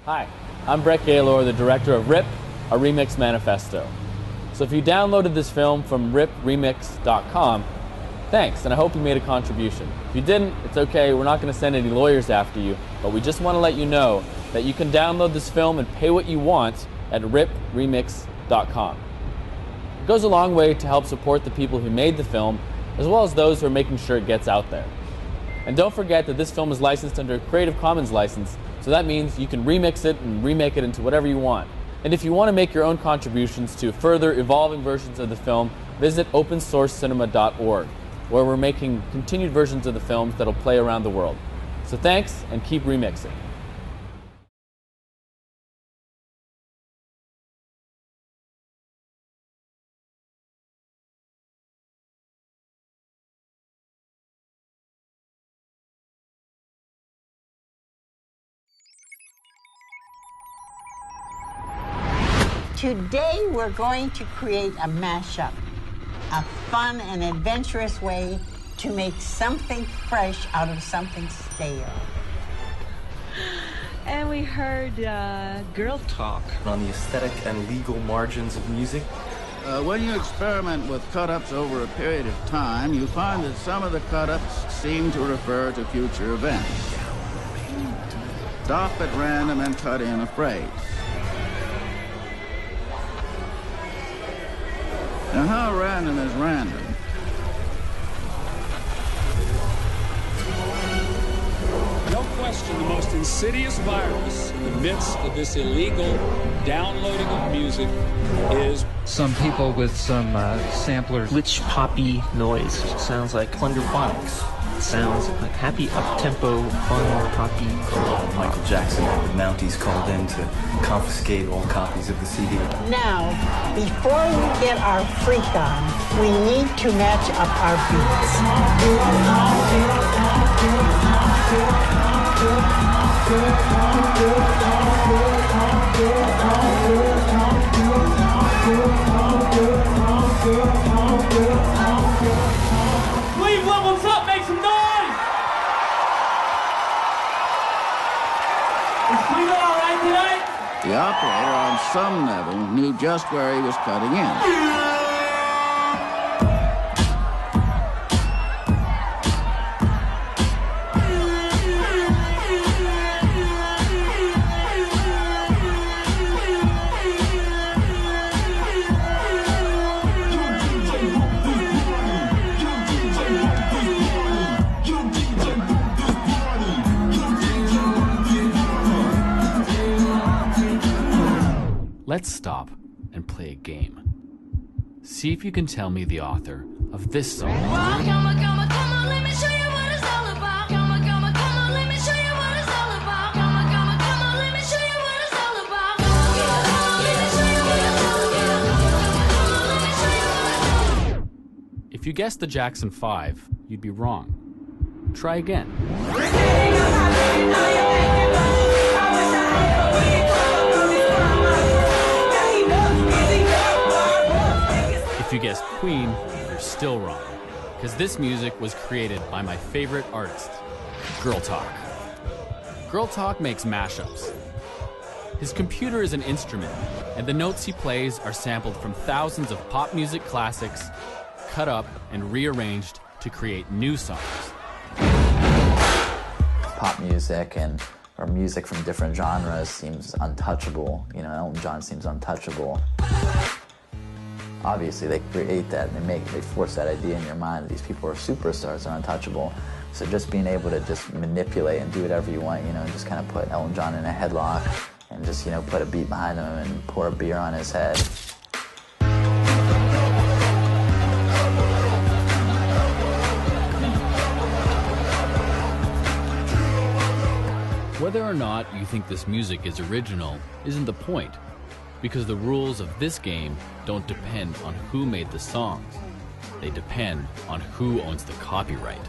Hi, I'm Brett Gaylor, the director of RIP, a remix manifesto. So if you downloaded this film from ripremix.com, thanks, and I hope you made a contribution. If you didn't, it's okay, we're not going to send any lawyers after you, but we just want to let you know that you can download this film and pay what you want at ripremix.com. It goes a long way to help support the people who made the film, as well as those who are making sure it gets out there. And don't forget that this film is licensed under a Creative Commons license, so that means you can remix it and remake it into whatever you want. And if you want to make your own contributions to further evolving versions of the film, visit opensourcecinema.org, where we're making continued versions of the films that'll play around the world. So thanks, and keep remixing. Today we're going to create a mashup, a fun and adventurous way to make something fresh out of something stale. And we heard girl talk. On the aesthetic and legal margins of music. When you experiment with cut-ups over a period of time, you find that some of the cut-ups seem to refer to future events. Stop at random and cut in a phrase. Now, how random is random? No question, the most insidious virus in the midst of this illegal downloading of music is some people with some samplers. Rich poppy noise. Sounds like Plunderphonics. Sounds like happy, up-tempo, fun, poppy. Michael Jackson had the Mounties called in to confiscate all copies of the CD. Now, before we get our freak on, we need to match up our beats. Cleveland, what's up? Make some noise! Is Cleveland all right tonight? The operator, on some level, knew just where he was cutting in. Let's stop and play a game. See if you can tell me the author of this song. Well, come on, let me show you what it's all about. Come on, let me show you what it's all about. Come on, let me show you what it's all about. Let me show you what it's all about. If you guessed the Jackson 5, you'd be wrong. Try again. If you guessed Queen, you're still wrong, because this music was created by my favorite artist, Girl Talk. Girl Talk makes mashups. His computer is an instrument, and the notes he plays are sampled from thousands of pop music classics, cut up and rearranged to create new songs. Pop music or music from different genres seems untouchable. You know, Elton John seems untouchable. Obviously, they create that, and they force that idea in your mind that these people are superstars and untouchable. So just being able to just manipulate and do whatever you want, you know, just kind of put Elton John in a headlock and just, you know, put a beat behind him and pour a beer on his head. Whether or not you think this music is original isn't the point, because the rules of this game don't depend on who made the songs. They depend on who owns the copyright.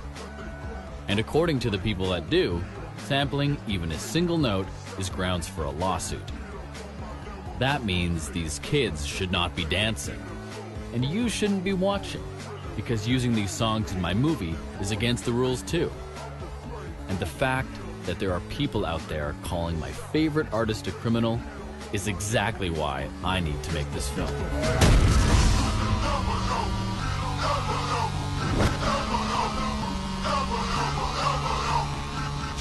And according to the people that do, sampling even a single note is grounds for a lawsuit. That means these kids should not be dancing. And you shouldn't be watching, because using these songs in my movie is against the rules too. And the fact that there are people out there calling my favorite artist a criminal is exactly why I need to make this film.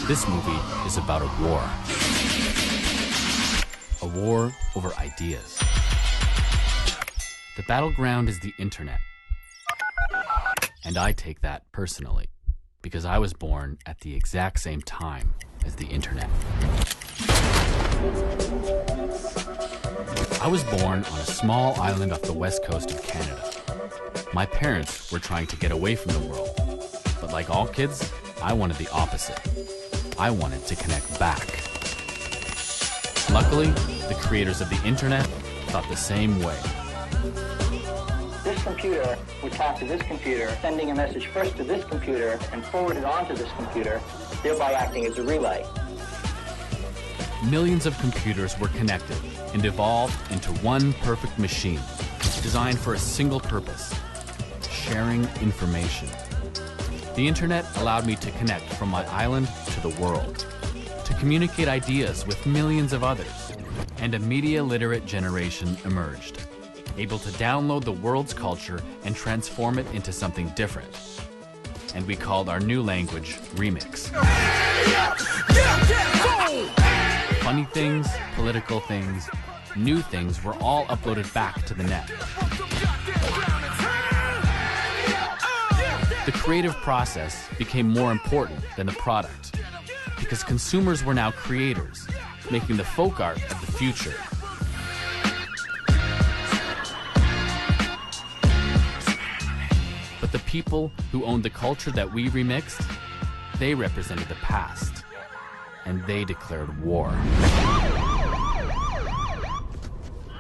This movie is about a war. A war over ideas. The battleground is the internet. And I take that personally, because I was born at the exact same time as the internet. I was born on a small island off the west coast of Canada. My parents were trying to get away from the world, but like all kids, I wanted the opposite. I wanted to connect back. Luckily, the creators of the internet thought the same way. This computer would talk to this computer, sending a message first to this computer and forward it on to this computer, thereby acting as a relay. Millions of computers were connected and evolved into one perfect machine, designed for a single purpose: sharing information. The internet allowed me to connect from my island to the world, to communicate ideas with millions of others, and a media-literate generation emerged, able to download the world's culture and transform it into something different. And we called our new language Remix. Funny things, political things, new things were all uploaded back to the net. The creative process became more important than the product, because consumers were now creators, making the folk art of the future. But the people who owned the culture that we remixed, they represented the past, and they declared war.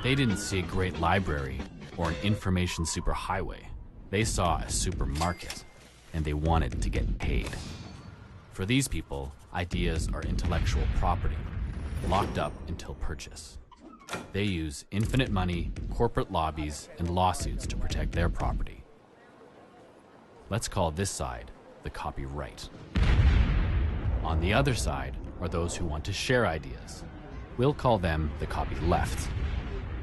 They didn't see a great library or an information superhighway. They saw a supermarket, and they wanted to get paid. For these people, ideas are intellectual property, locked up until purchase. They use infinite money, corporate lobbies, and lawsuits to protect their property. Let's call this side the copyright. On the other side are those who want to share ideas. We'll call them the copyleft.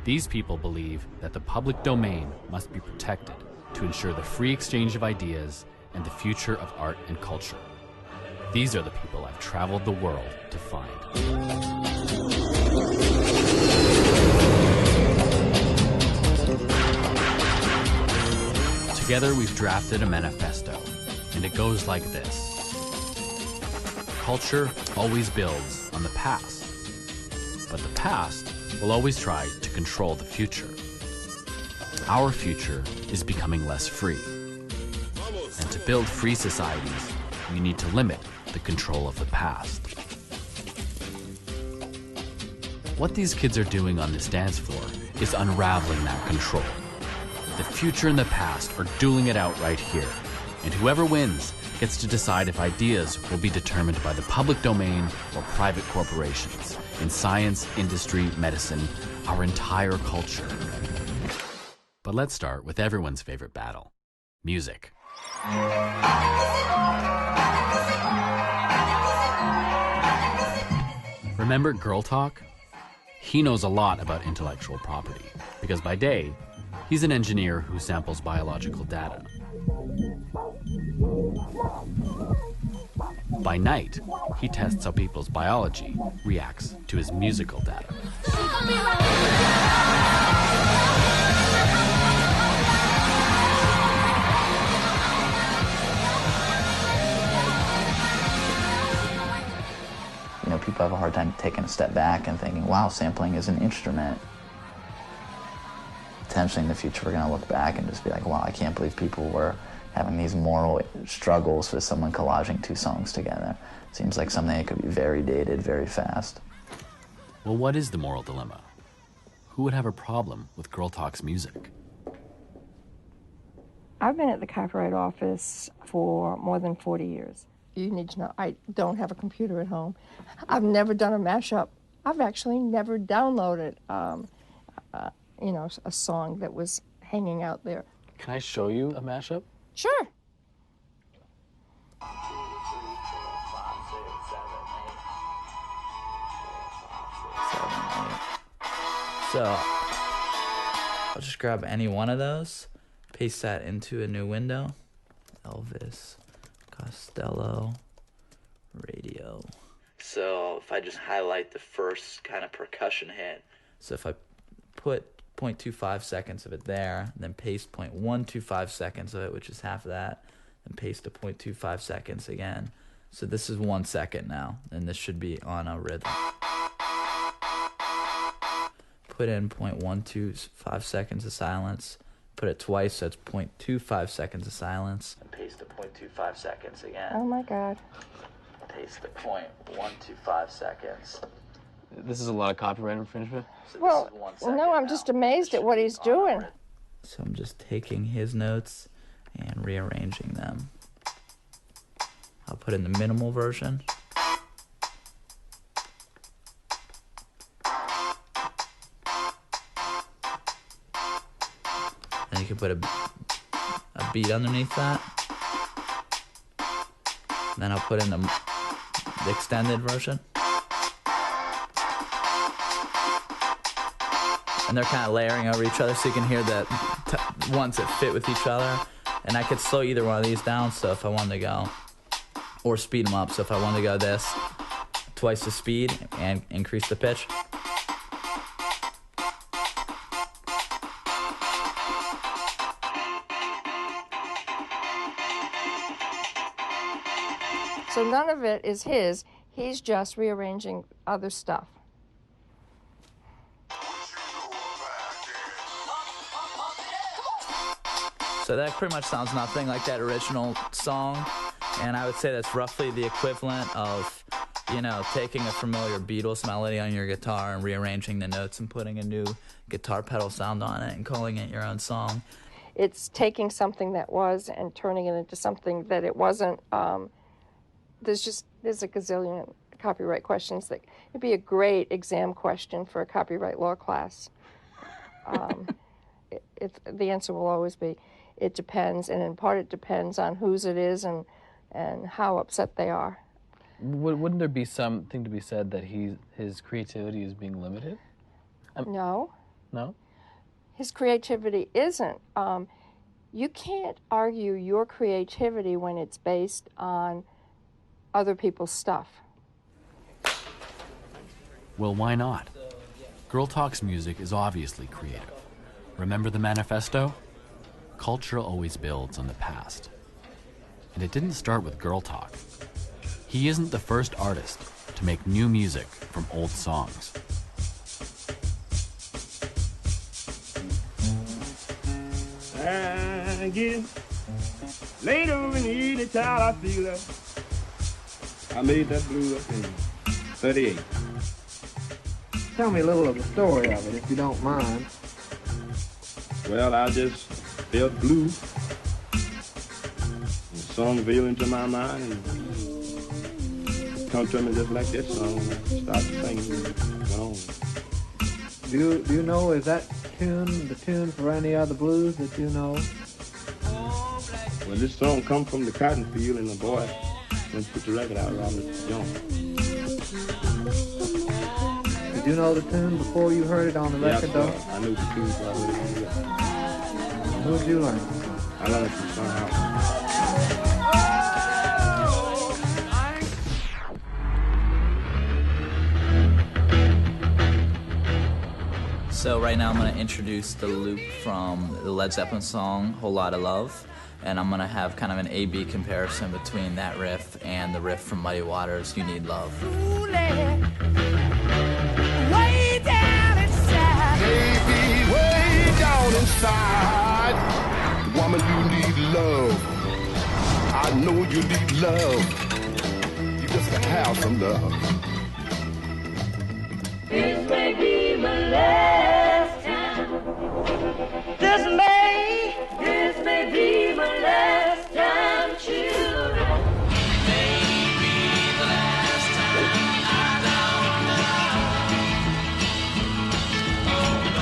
These people believe that the public domain must be protected to ensure the free exchange of ideas and the future of art and culture. These are the people I've traveled the world to find. Together we've drafted a manifesto, and it goes like this. Culture always builds on the past, but the past will always try to control the future. Our future is becoming less free. And to build free societies, we need to limit the control of the past. What these kids are doing on this dance floor is unraveling that control. The future and the past are dueling it out right here, and whoever wins gets to decide if ideas will be determined by the public domain or private corporations in science, industry, medicine, our entire culture. But let's start with everyone's favorite battle, music. Remember Girl Talk? He knows a lot about intellectual property, because by day, he's an engineer who samples biological data. By night, he tests how people's biology reacts to his musical data. You know, people have a hard time taking a step back and thinking, wow, sampling is an instrument. Potentially in the future, we're going to look back and just be like, wow, I can't believe people were having these moral struggles with someone collaging two songs together. Seems like something that could be very dated, very fast. Well, what is the moral dilemma? Who would have a problem with Girl Talk's music? I've been at the Copyright Office for more than 40 years. You need to know, I don't have a computer at home. I've never done a mashup. I've actually never downloaded, a song that was hanging out there. Can I show you a mashup? Sure. So I'll just grab any one of those, paste that into a new window. Elvis Costello radio. So if I just highlight the first kind of percussion hit, so if I put 0.25 seconds of it there, then paste 0.125 seconds of it, which is half of that, and paste to 0.25 seconds again. So this is 1 second now, and this should be on a rhythm. Put in 0.125 seconds of silence, put it twice, so it's 0.25 seconds of silence, and paste to 0.25 seconds again. Oh my God. Paste to 0.125 seconds. This is a lot of copyright infringement. So Well, this is 1 second no, I'm now. just amazed at what he's doing. So I'm just taking his notes and rearranging them. I'll put in the minimal version. And you can put a beat underneath that. Then I'll put in the extended version. And they're kind of layering over each other so you can hear the ones that fit with each other. And I could slow either one of these down, so if I wanted to go, or speed them up, so if I wanted to go this, twice the speed and increase the pitch. So none of it is his. He's just rearranging other stuff. So that pretty much sounds nothing like that original song, and I would say that's roughly the equivalent of, you know, taking a familiar Beatles melody on your guitar and rearranging the notes and putting a new guitar pedal sound on it and calling it your own song. It's taking something that was and turning it into something that it wasn't. There's a gazillion copyright questions that it'd be a great exam question for a copyright law class. The answer will always be, it depends, and in part it depends on whose it is and how upset they are. Wouldn't there be something to be said that his creativity is being limited? No. No? His creativity isn't. You can't argue your creativity when it's based on other people's stuff. Well, why not? Girl Talk's music is obviously creative. Remember the Manifesto? Culture always builds on the past. And it didn't start with Girl Talk. He isn't the first artist to make new music from old songs. I get later in the evening, child, I feel that I made that blue up in 38. Tell me a little of the story of it, if you don't mind. Well, I just felt blue. The song veiled into my mind and come to me just like this song. And I started singing and went on. Do you know, is that the tune for any other blues that you know? Well, this song come from the cotton field, and the boy went to put the record out around the joint. Did you know the tune before you heard it on the record, though? I knew the tune before I heard it on the record. Who did you learn? I learned it from Son House. So right now I'm going to introduce the loop from the Led Zeppelin song, Whole Lotta Love, and I'm going to have kind of an A-B comparison between that riff and the riff from Muddy Waters, You Need Love. Way down inside. Baby, way down inside. Woman, you need love. I know you need love. You just gotta have some love. This may be my last time. This may be my last time, children. Maybe the last time, I don't know. Oh no,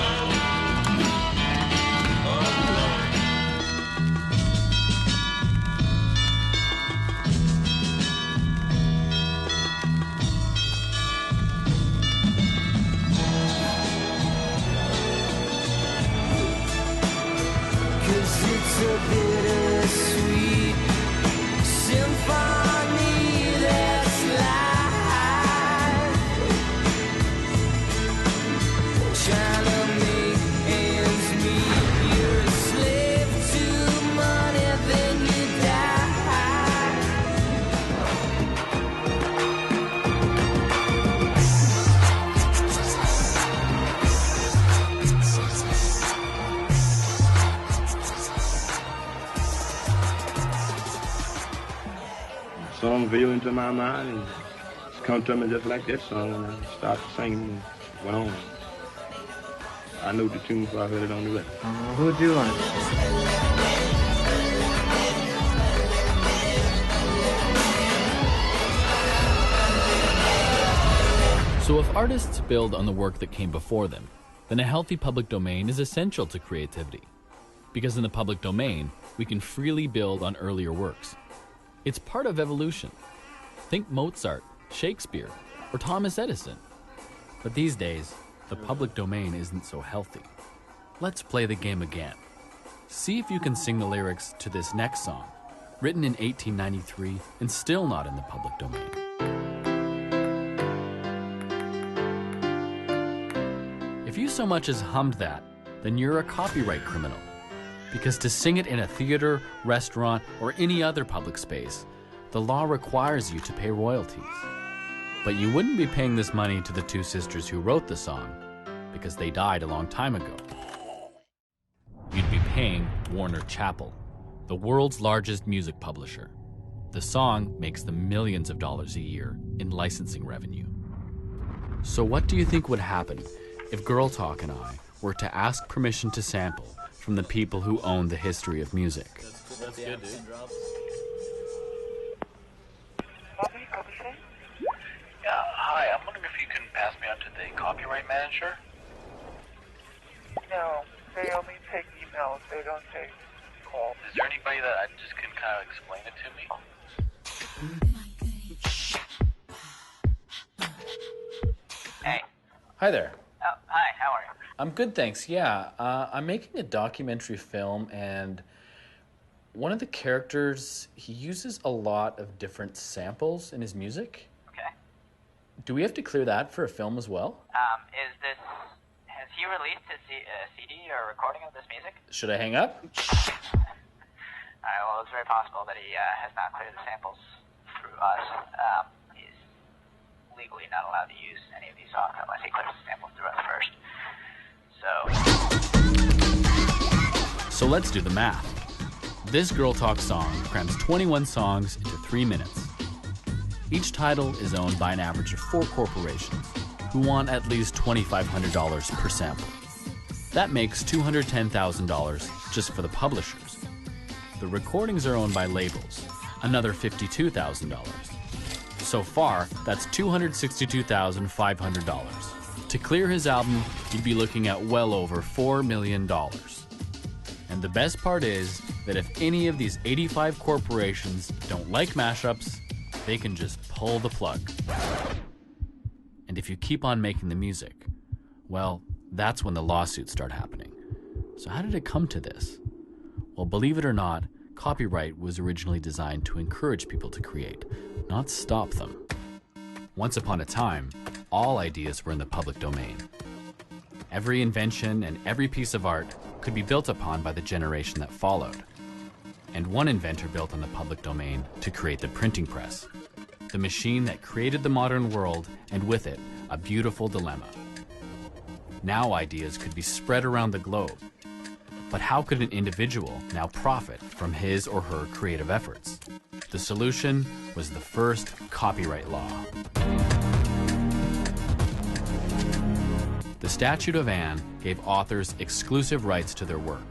oh It's a bittersweet symphony that's life. Trying to make ends meet. You're a slave to money, then you die. Song veered into my mind and it's come to me just like that song, and I started singing and went on. I knew the tune before I heard it on the record. Who'd you learn? So if artists build on the work that came before them, then a healthy public domain is essential to creativity. Because in the public domain, we can freely build on earlier works. It's part of evolution. Think Mozart, Shakespeare, or Thomas Edison. But these days, the public domain isn't so healthy. Let's play the game again. See if you can sing the lyrics to this next song, written in 1893 and still not in the public domain. If you so much as hummed that, then you're a copyright criminal. Because to sing it in a theater, restaurant, or any other public space, the law requires you to pay royalties. But you wouldn't be paying this money to the two sisters who wrote the song, because they died a long time ago. You'd be paying Warner Chappell, the world's largest music publisher. The song makes them millions of dollars a year in licensing revenue. So what do you think would happen if Girl Talk and I were to ask permission to sample from the people who own the history of music? That's good, dude. Yeah, hi. I'm wondering if you can pass me on to the copyright manager. No, they only take emails. They don't take calls. Is there anybody that I just can kind of explain it to me? Hey. Hi there. Oh, hi. How are you? I'm good, thanks. Yeah, I'm making a documentary film, and one of the characters, he uses a lot of different samples in his music. Okay. Do we have to clear that for a film as well? Has he released his CD or recording of this music? Should I hang up? Alright, well, it's very possible that he has not cleared the samples through us. He's legally not allowed to use any of these songs unless he clears the samples through us first. So let's do the math. This Girl Talk song crams 21 songs into 3 minutes. Each title is owned by an average of 4 corporations who want at least $2,500 per sample. That makes $210,000 just for the publishers. The recordings are owned by labels, another $52,000. So far, that's $262,500. To clear his album, you'd be looking at well over $4 million. And the best part is that if any of these 85 corporations don't like mashups, they can just pull the plug. And if you keep on making the music, well, that's when the lawsuits start happening. So how did it come to this? Well, believe it or not, copyright was originally designed to encourage people to create, not stop them. Once upon a time, all ideas were in the public domain. Every invention and every piece of art could be built upon by the generation that followed. And one inventor built on the public domain to create the printing press, the machine that created the modern world, and with it, a beautiful dilemma. Now ideas could be spread around the globe. But how could an individual now profit from his or her creative efforts? The solution was the first copyright law. The Statute of Anne gave authors exclusive rights to their work,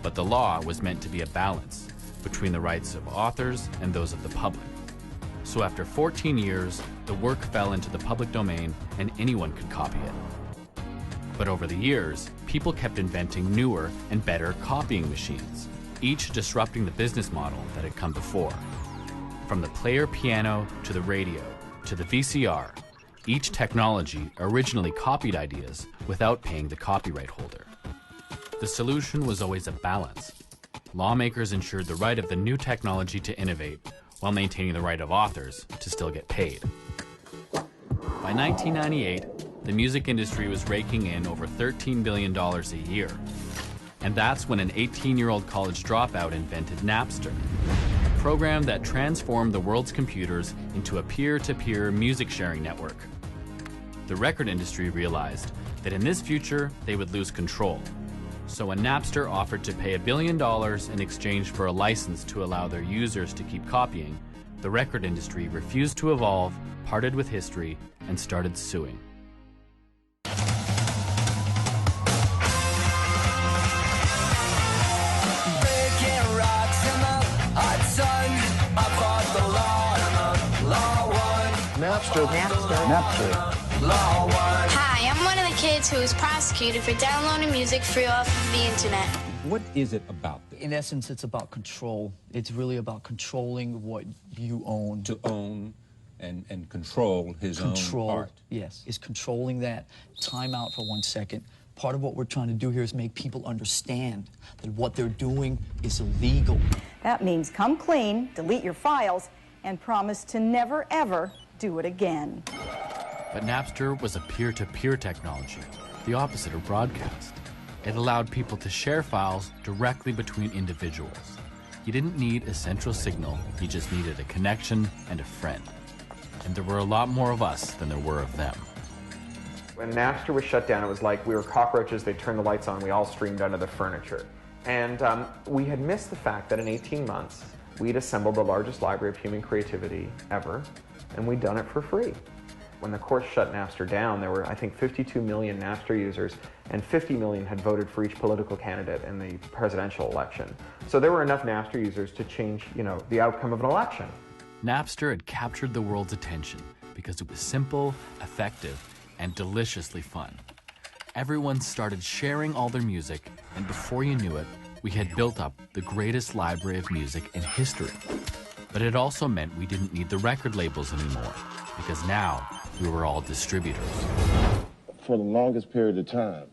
but the law was meant to be a balance between the rights of authors and those of the public. So after 14 years, the work fell into the public domain and anyone could copy it. But over the years, people kept inventing newer and better copying machines, each disrupting the business model that had come before. From the player piano to the radio to the VCR, each technology originally copied ideas without paying the copyright holder. The solution was always a balance. lawmakers ensured the right of the new technology to innovate while maintaining the right of authors to still get paid. By 1998, the music industry was raking in over $13 billion a year. And that's when an 18-year-old college dropout invented Napster, a program that transformed the world's computers into a peer-to-peer music sharing network. The record industry realized that in this future, they would lose control. So when Napster offered to pay $1 billion in exchange for a license to allow their users to keep copying, the record industry refused to evolve, parted with history, and started suing. Napster. Hi, I'm one of the kids who was prosecuted for downloading music free off of the internet. What is it about? In essence, it's about control. It's really about controlling what you own. To own and control his own art. Yes, is controlling that. Time out for 1 second. Part of what we're trying to do here is make people understand that what they're doing is illegal. That means come clean, delete your files, and promise to never, ever do it again. But Napster was a peer-to-peer technology, the opposite of broadcast. It allowed people to share files directly between individuals. You didn't need a central signal, you just needed a connection and a friend. And there were a lot more of us than there were of them. When Napster was shut down, it was like we were cockroaches, they'd turn the lights on, we all streamed under the furniture. And we had missed the fact that in 18 months, we'd assembled the largest library of human creativity ever, and we'd done it for free. When the courts shut Napster down, there were, I think, 52 million Napster users, and 50 million had voted for each political candidate in the presidential election. So there were enough Napster users to change, the outcome of an election. Napster had captured the world's attention because it was simple, effective, and deliciously fun. Everyone started sharing all their music, and before you knew it, we had built up the greatest library of music in history. But it also meant we didn't need the record labels anymore, because now we were all distributors. For the longest period of time,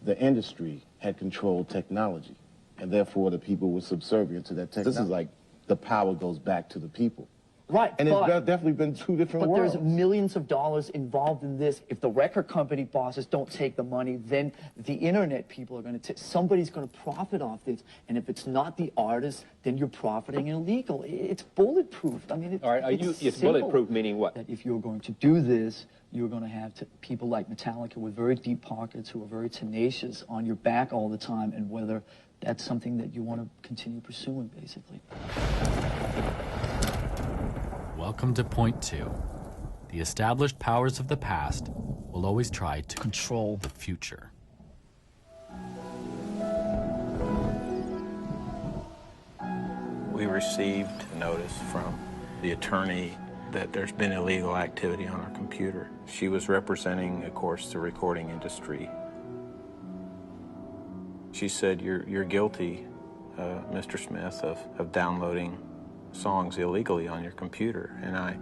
the industry had controlled technology, and therefore the people were subservient to that technology. This is like the power goes back to the people. Right, and it's definitely been two different worlds. But there's millions of dollars involved in this. If the record company bosses don't take the money, then the internet people are going to take. Somebody's going to profit off this. And if it's not the artist, then you're profiting illegal. It's bulletproof. I mean, All right, it's bulletproof meaning what? That if you're going to do this, you're going to have people like Metallica with very deep pockets who are very tenacious on your back all the time, and whether that's something that you want to continue pursuing, basically. Welcome to point 2. The established powers of the past will always try to control the future. We received notice from the attorney that there's been illegal activity on our computer. She was representing, of course, the recording industry. She said, you're guilty, Mr. Smith, of downloading songs illegally on your computer. And I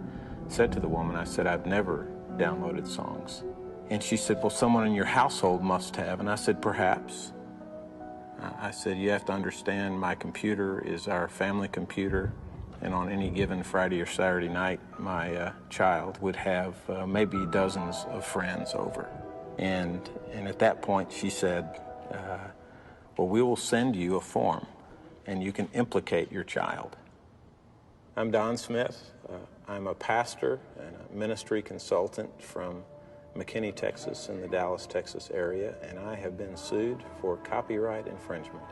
said to the woman, I said, I've never downloaded songs. And she said, well, someone in your household must have. And I said, perhaps. I said, you have to understand my computer is our family computer. And on any given Friday or Saturday night, my child would have maybe dozens of friends over. And at that point, she said, well, we will send you a form, and you can implicate your child. I'm Don Smith. I'm a pastor and a ministry consultant from McKinney, Texas, in the Dallas, Texas area, and I have been sued for copyright infringement.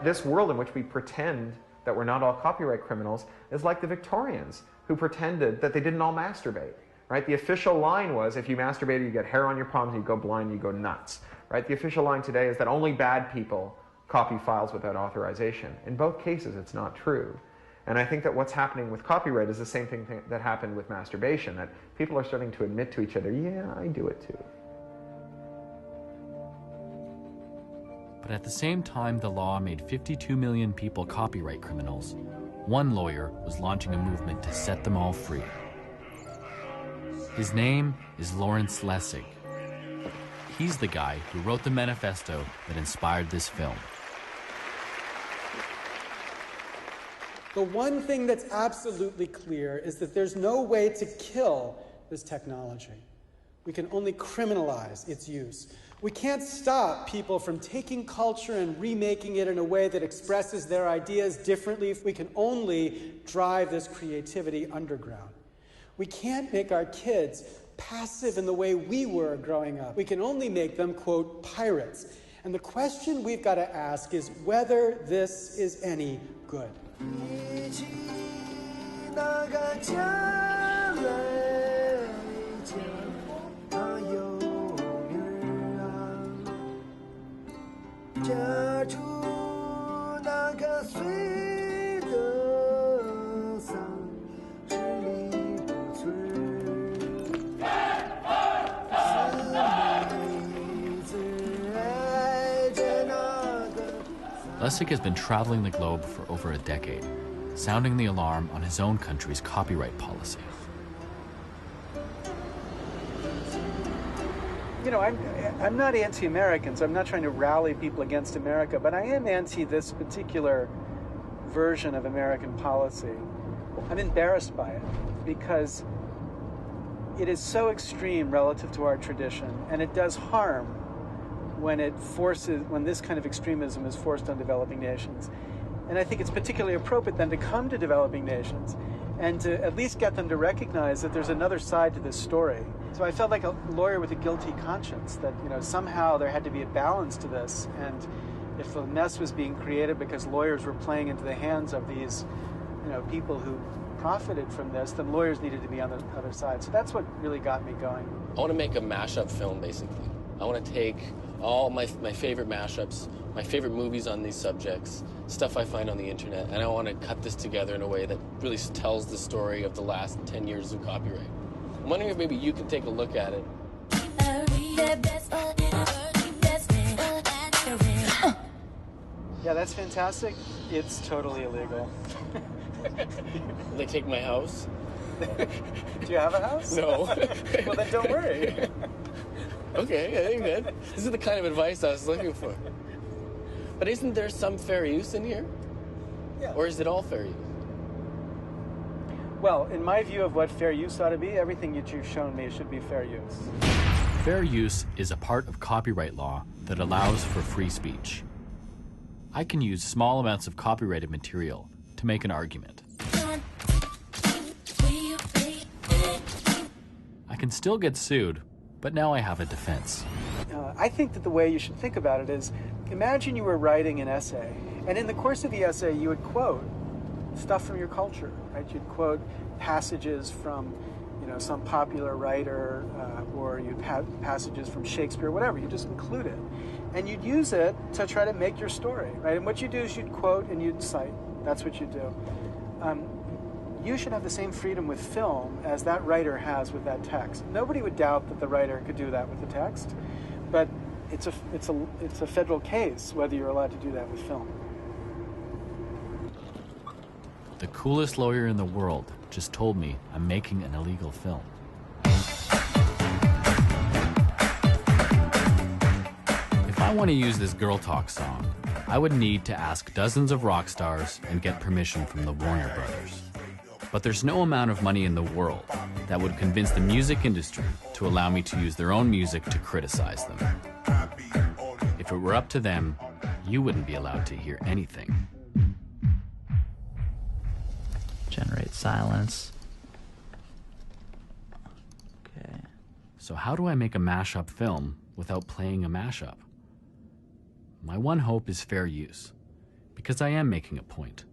This world in which we pretend that we're not all copyright criminals is like the Victorians, who pretended that they didn't all masturbate, right? The official line was, if you masturbate, you get hair on your palms, you go blind, you go nuts, right? The official line today is that only bad people copy files without authorization. In both cases, it's not true. And I think that what's happening with copyright is the same thing that happened with masturbation, that people are starting to admit to each other, yeah, I do it too. But at the same time the law made 52 million people copyright criminals, one lawyer was launching a movement to set them all free. His name is Lawrence Lessig. He's the guy who wrote the manifesto that inspired this film. The one thing that's absolutely clear is that there's no way to kill this technology. We can only criminalize its use. We can't stop people from taking culture and remaking it in a way that expresses their ideas differently. We can only drive this creativity underground. We can't make our kids passive in the way we were growing up. We can only make them, quote, pirates. And the question we've got to ask is whether this is any good. Lessig has been traveling the globe for over a decade, sounding the alarm on his own country's copyright policy. You know, I'm not anti-American, so I'm not trying to rally people against America, but I am anti this particular version of American policy. I'm embarrassed by it because it is so extreme relative to our tradition, and it does harm when this kind of extremism is forced on developing nations. And I think it's particularly appropriate then to come to developing nations and to at least get them to recognize that there's another side to this story. So I felt like a lawyer with a guilty conscience, that, you know, somehow there had to be a balance to this, and if the mess was being created because lawyers were playing into the hands of these, you know, people who profited from this, then lawyers needed to be on the other side. So that's what really got me going. I want to make a mashup film, basically. I want to take all my favorite mashups, my favorite movies on these subjects, stuff I find on the internet, and I want to cut this together in a way that really tells the story of the last 10 years of copyright. I'm wondering if maybe you can take a look at it. Yeah, that's fantastic. It's totally illegal. Will they take my house? Do you have a house? No. Well, then don't worry. Okay, I think good. This is the kind of advice I was looking for. But isn't there some fair use in here? Yeah. Or is it all fair use? Well, in my view of what fair use ought to be, everything that you've shown me should be fair use. Fair use is a part of copyright law that allows for free speech. I can use small amounts of copyrighted material to make an argument. I can still get sued, but now I have a defense. I think that the way you should think about it is, imagine you were writing an essay, and in the course of the essay you would quote stuff from your culture, right? You'd quote passages from, you know, some popular writer, or you'd have passages from Shakespeare, whatever. You just include it, and you'd use it to try to make your story, right? And what you do is you'd quote and you'd cite. That's what you do. You should have the same freedom with film as that writer has with that text. Nobody would doubt that the writer could do that with the text, but it's a federal case whether you're allowed to do that with film. The coolest lawyer in the world just told me I'm making an illegal film. If I want to use this Girl Talk song, I would need to ask dozens of rock stars and get permission from the Warner Brothers. But there's no amount of money in the world that would convince the music industry to allow me to use their own music to criticize them. If it were up to them, you wouldn't be allowed to hear anything. Generate silence. Okay. So how do I make a mashup film without playing a mashup? My one hope is fair use, because I am making a point.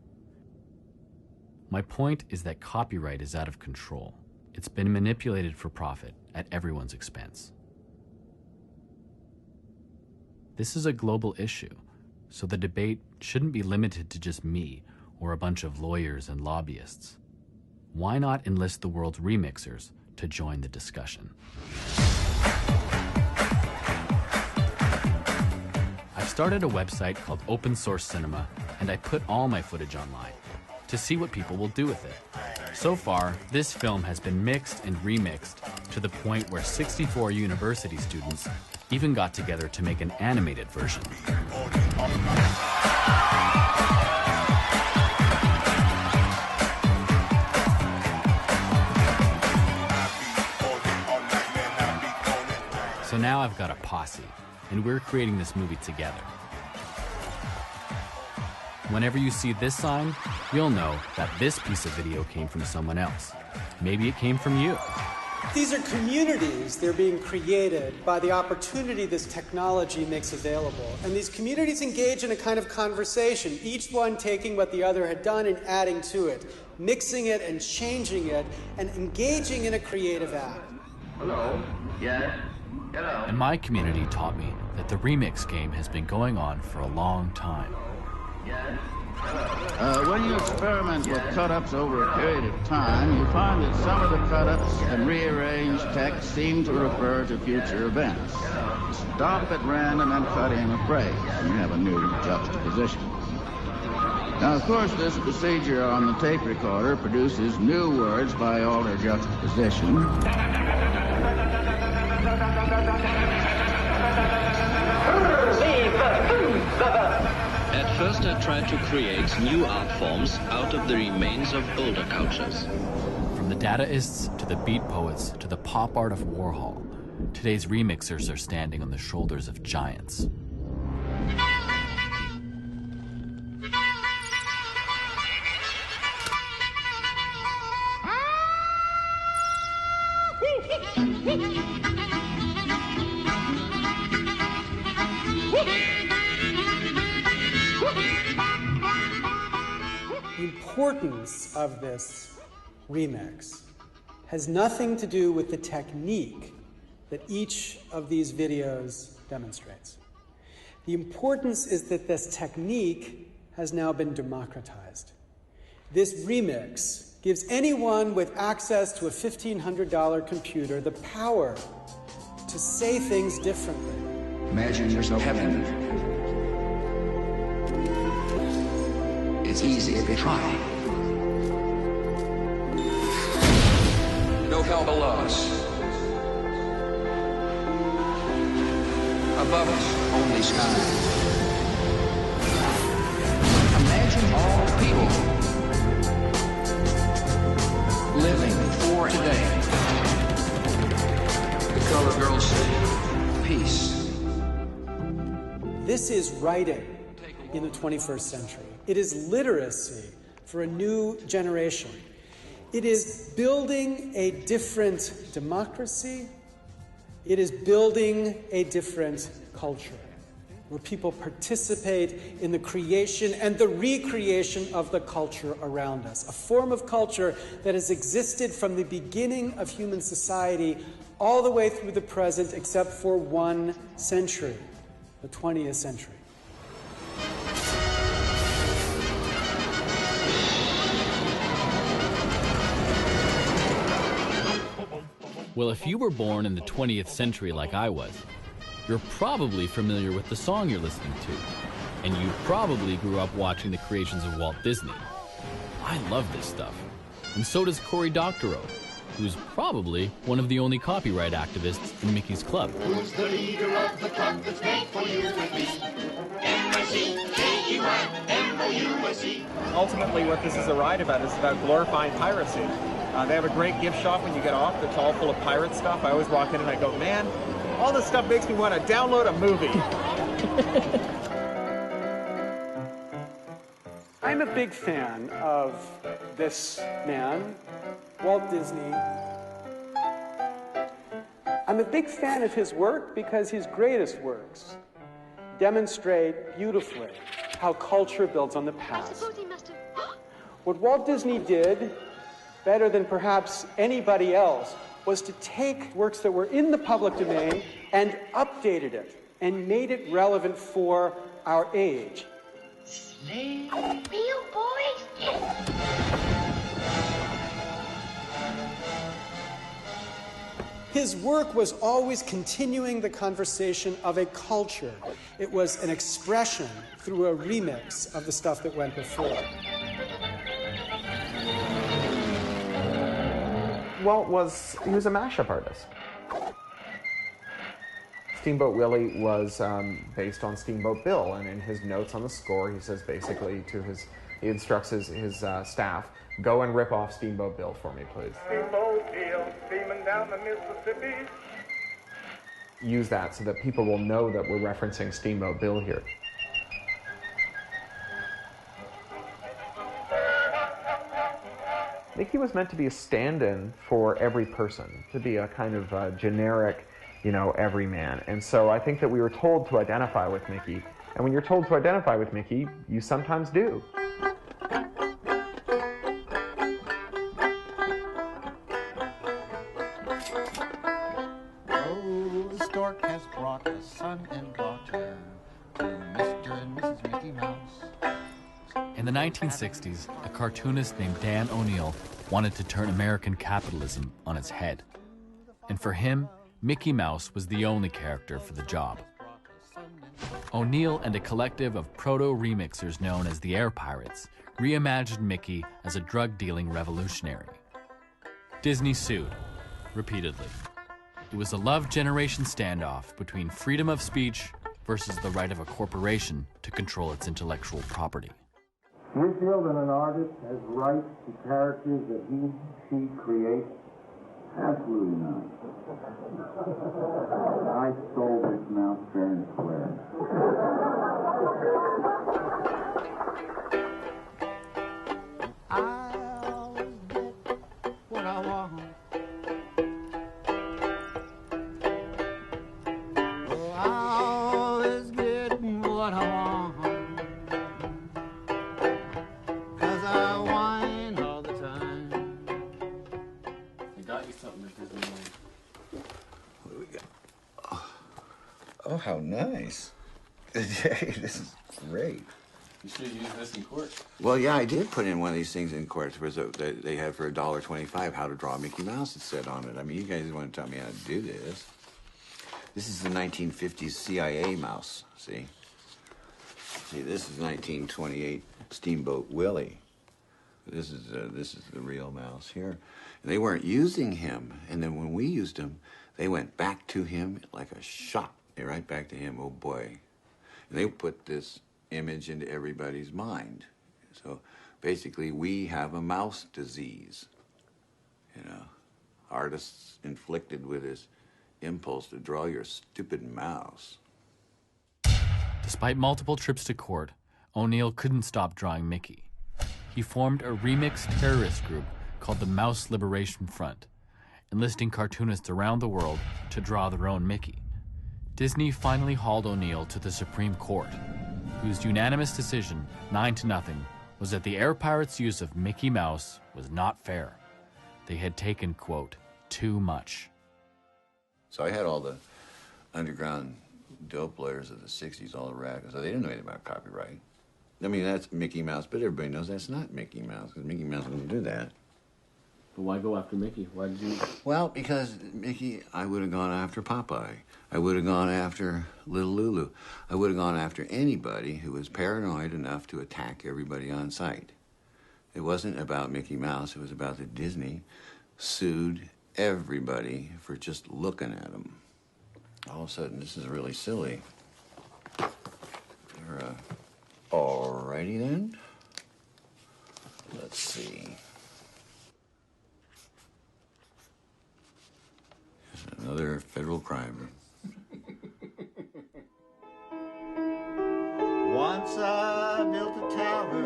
My point is that copyright is out of control. It's been manipulated for profit at everyone's expense. This is a global issue, so the debate shouldn't be limited to just me or a bunch of lawyers and lobbyists. Why not enlist the world's remixers to join the discussion? I've started a website called Open Source Cinema, and I put all my footage online to see what people will do with it. So far, this film has been mixed and remixed to the point where 64 university students even got together to make an animated version. So now I've got a posse, and we're creating this movie together. Whenever you see this sign, you'll know that this piece of video came from someone else. Maybe it came from you. These are communities. They're being created by the opportunity this technology makes available. And these communities engage in a kind of conversation, each one taking what the other had done and adding to it, mixing it and changing it, and engaging in a creative act. Hello. Yes. Hello. And my community taught me that the remix game has been going on for a long time. When you experiment with cut-ups over a period of time, you find that some of the cut-ups and rearranged text seem to refer to future events. Stop at random and cut in a phrase, and you have a new juxtaposition. Now, of course, this procedure on the tape recorder produces new words by altered juxtaposition. At first I tried to create new art forms out of the remains of older cultures. From the Dadaists to the beat poets to the pop art of Warhol, today's remixers are standing on the shoulders of giants. The importance of this remix has nothing to do with the technique that each of these videos demonstrates. The importance is that this technique has now been democratized. This remix gives anyone with access to a $1,500 computer the power to say things differently. Imagine yourself heaven. It's easy if you try. No hell below us. Above us, only sky. Imagine all the people living for today. The color girls say, peace. This is writing in the 21st century. It is literacy for a new generation. It is building a different democracy. It is building a different culture where people participate in the creation and the recreation of the culture around us, a form of culture that has existed from the beginning of human society all the way through the present except for one century, the 20th century. Well, if you were born in the 20th century like I was, you're probably familiar with the song you're listening to. And you probably grew up watching the creations of Walt Disney. I love this stuff. And so does Cory Doctorow, who's probably one of the only copyright activists in Mickey's Club. Who's the leader of the club that's made for you and me? M-I-C-K-E-Y-M-O-U-S-E. Ultimately, what this is a ride about is about glorifying piracy. They have a great gift shop when you get off that's all full of pirate stuff. I always walk in and I go, man, all this stuff makes me want to download a movie. I'm a big fan of this man, Walt Disney. I'm a big fan of his work because his greatest works demonstrate beautifully how culture builds on the past. What Walt Disney did, better than perhaps anybody else, was to take works that were in the public domain and updated it and made it relevant for our age. Real boys? His work was always continuing the conversation of a culture. It was an expression through a remix of the stuff that went before. Walt was a mashup artist. Steamboat Willie was based on Steamboat Bill, and in his notes on the score, he says basically he instructs his staff, go and rip off Steamboat Bill for me, please. Steamboat Bill, steaming down the Mississippi. Use that so that people will know that we're referencing Steamboat Bill here. Mickey was meant to be a stand-in for every person, to be a kind of generic, everyman. And so I think that we were told to identify with Mickey. And when you're told to identify with Mickey, you sometimes do. Oh, the stork has brought a son and daughter to Mr. and Mrs. Mickey Mouse. In the 1960s, a cartoonist named Dan O'Neill wanted to turn American capitalism on its head. And for him, Mickey Mouse was the only character for the job. O'Neill and a collective of proto-remixers known as the Air Pirates reimagined Mickey as a drug-dealing revolutionary. Disney sued, repeatedly. It was a love generation standoff between freedom of speech versus the right of a corporation to control its intellectual property. Do you feel that an artist has rights to characters that she creates? Absolutely not. I stole this mouse fair and square. I always get what I want. Oh, I always get what I want. 'Cause I whine all the time. I got you something at Disneyland. What do we got? Oh, how nice. Hey, this is great. You should use this in court. Well, yeah, I did put in one of these things in court. They had for $1.25 how to draw a Mickey Mouse, it said on it. I mean, you guys want to tell me how to do this. This is the 1950s CIA mouse, see? See, this is 1928 Steamboat Willie. This is the real mouse here. And they weren't using him. And then when we used him, they went back to him like a shot. They right back to him, oh boy. And they put this image into everybody's mind. So basically, we have a mouse disease. Artists inflicted with this impulse to draw your stupid mouse. Despite multiple trips to court, O'Neill couldn't stop drawing Mickey. He formed a remix terrorist group called the Mouse Liberation Front, enlisting cartoonists around the world to draw their own Mickey. Disney finally hauled O'Neill to the Supreme Court, whose unanimous decision, 9-0, was that the Air Pirates' use of Mickey Mouse was not fair. They had taken, quote, too much. So I had all the underground dope lawyers of the 60s all around, so they didn't know anything about copyright. I mean, that's Mickey Mouse, but everybody knows that's not Mickey Mouse, because Mickey Mouse wouldn't do that. But why go after Mickey? Why did you? Well, because Mickey, I would have gone after Popeye. I would have gone after Little Lulu. I would have gone after anybody who was paranoid enough to attack everybody on sight. It wasn't about Mickey Mouse. It was about that Disney sued everybody for just looking at them. All of a sudden, this is really silly. Alrighty then. Let's see. Here's another federal crime. Once I built a tower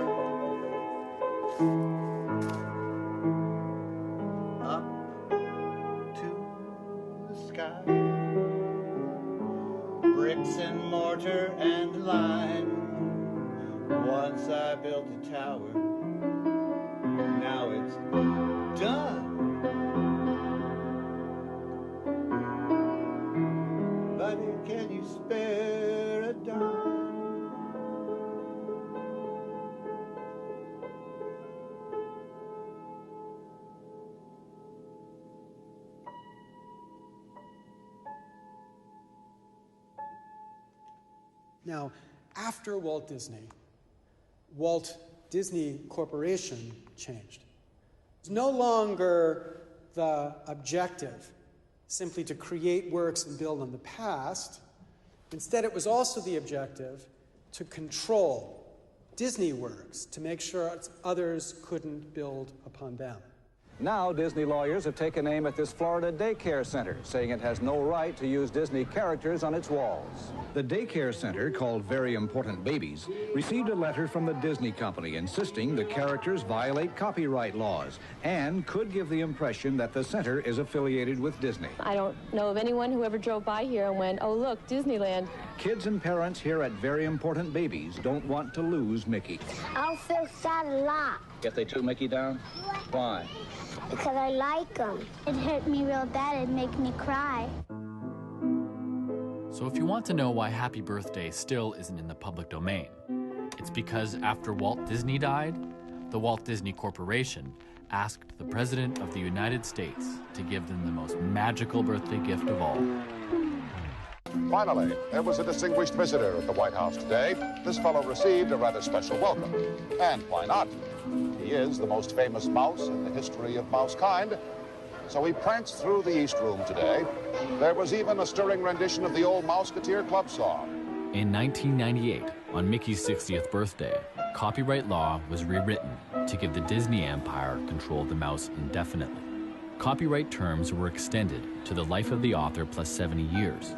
up to the sky, bricks and mortar and lime. Once I built a tower, now it's done. But can you spare a dime? Now, after Walt Disney Corporation changed. It's no longer the objective simply to create works and build on the past, Instead, it was also the objective to control Disney works, to make sure others couldn't build upon them. Now, Disney lawyers have taken aim at this Florida daycare center, saying it has no right to use Disney characters on its walls. The daycare center, called Very Important Babies, received a letter from the Disney company insisting the characters violate copyright laws and could give the impression that the center is affiliated with Disney. I don't know of anyone who ever drove by here and went, oh, look, Disneyland. Kids and parents here at Very Important Babies don't want to lose Mickey. I'll feel sad a lot. If they took Mickey down? Why? Because I like him. It hurt me real bad. It made me cry. So if you want to know why Happy Birthday still isn't in the public domain, it's because after Walt Disney died, the Walt Disney Corporation asked the President of the United States to give them the most magical birthday gift of all. Finally, there was a distinguished visitor at the White House today. This fellow received a rather special welcome. And why not? He is the most famous mouse in the history of mousekind. So he pranced through the East Room today. There was even a stirring rendition of the old Mouseketeer Club song. In 1998, on Mickey's 60th birthday, copyright law was rewritten to give the Disney empire control of the mouse indefinitely. Copyright terms were extended to the life of the author plus 70 years.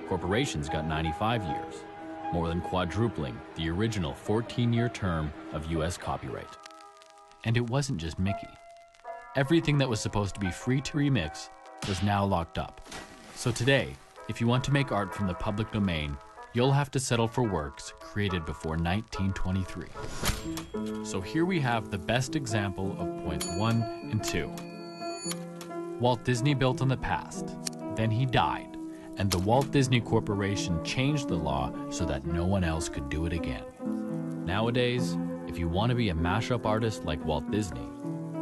Corporations got 95 years, more than quadrupling the original 14-year term of U.S. copyright. And it wasn't just Mickey. Everything that was supposed to be free to remix was now locked up. So today, if you want to make art from the public domain, you'll have to settle for works created before 1923. So here we have the best example of points 1 and 2. Walt Disney built on the past, then he died, and the Walt Disney Corporation changed the law so that no one else could do it again. Nowadays, if you want to be a mashup artist like Walt Disney,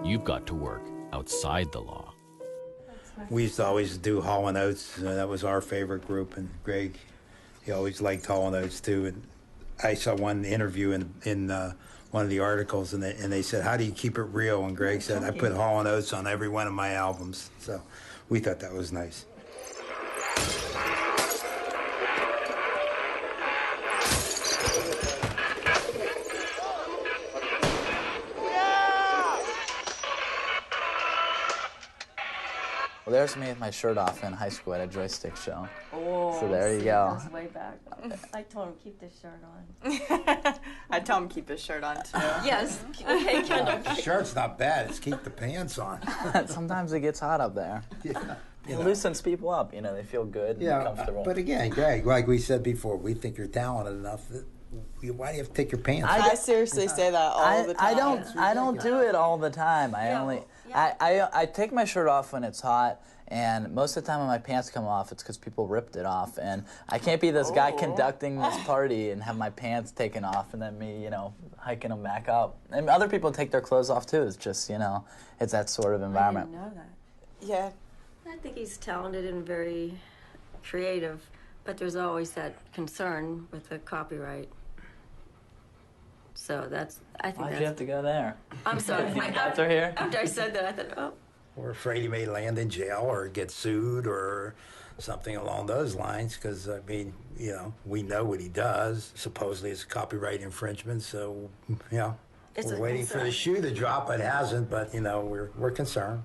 you've got to work outside the law. We used to always do Hall & Oates. That was our favorite group, and Greg, he always liked Hall & Oates too. And I saw one interview in one of the articles, and they said, how do you keep it real? And Greg said, I put Hall & Oates on every one of my albums. So we thought that was nice. Well, there's me with my shirt off in high school at a joystick show. Oh, so there you go. That's way back. I told him keep this shirt on. I told him keep his shirt on too. Yes. Okay, Kendall. The shirt's not bad. It's keep the pants on. Sometimes it gets hot up there. Yeah. It loosens people up. You know, they feel good and comfortable. But again, Greg, like we said before, we think you're talented enough that why do you have to take your pants off? I seriously say that all the time. I don't do it all the time. I take my shirt off when it's hot, and most of the time when my pants come off, it's because people ripped it off, and I can't be this guy conducting this party and have my pants taken off and then me, hiking them back up. And other people take their clothes off too. It's just, it's that sort of environment. I didn't know that. Yeah. I think he's talented and very creative, but there's always that concern with the copyright. So Why'd you have to go there? I'm sorry. After here? After I said that, I thought, oh. We're afraid he may land in jail or get sued or something along those lines because, we know what he does. Supposedly it's copyright infringement, so, we're waiting for the shoe to drop. It hasn't, but, we're concerned.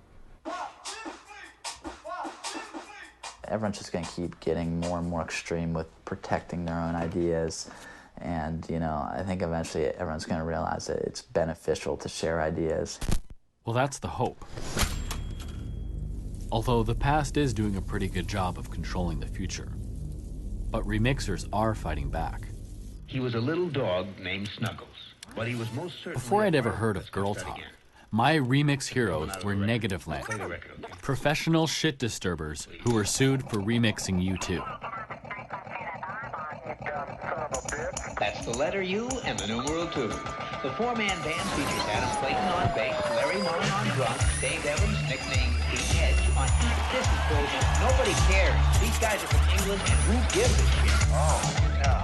Everyone's just going to keep getting more and more extreme with protecting their own ideas. And, I think eventually everyone's going to realize that it's beneficial to share ideas. Well, that's the hope. Although the past is doing a pretty good job of controlling the future. But remixers are fighting back. He was a little dog named Snuggles, but he was most certainly... Before I'd ever heard of Girl Talk, my remix heroes were Negativland, professional shit disturbers who were sued for remixing U2. That's the letter U and the numeral 2. The four-man band features Adam Clayton on bass, Larry Mullen on drums, Dave Evans, nicknamed The Edge, on keys. This is bullshit. Nobody cares. These guys are from England, and who gives a shit? Oh, no.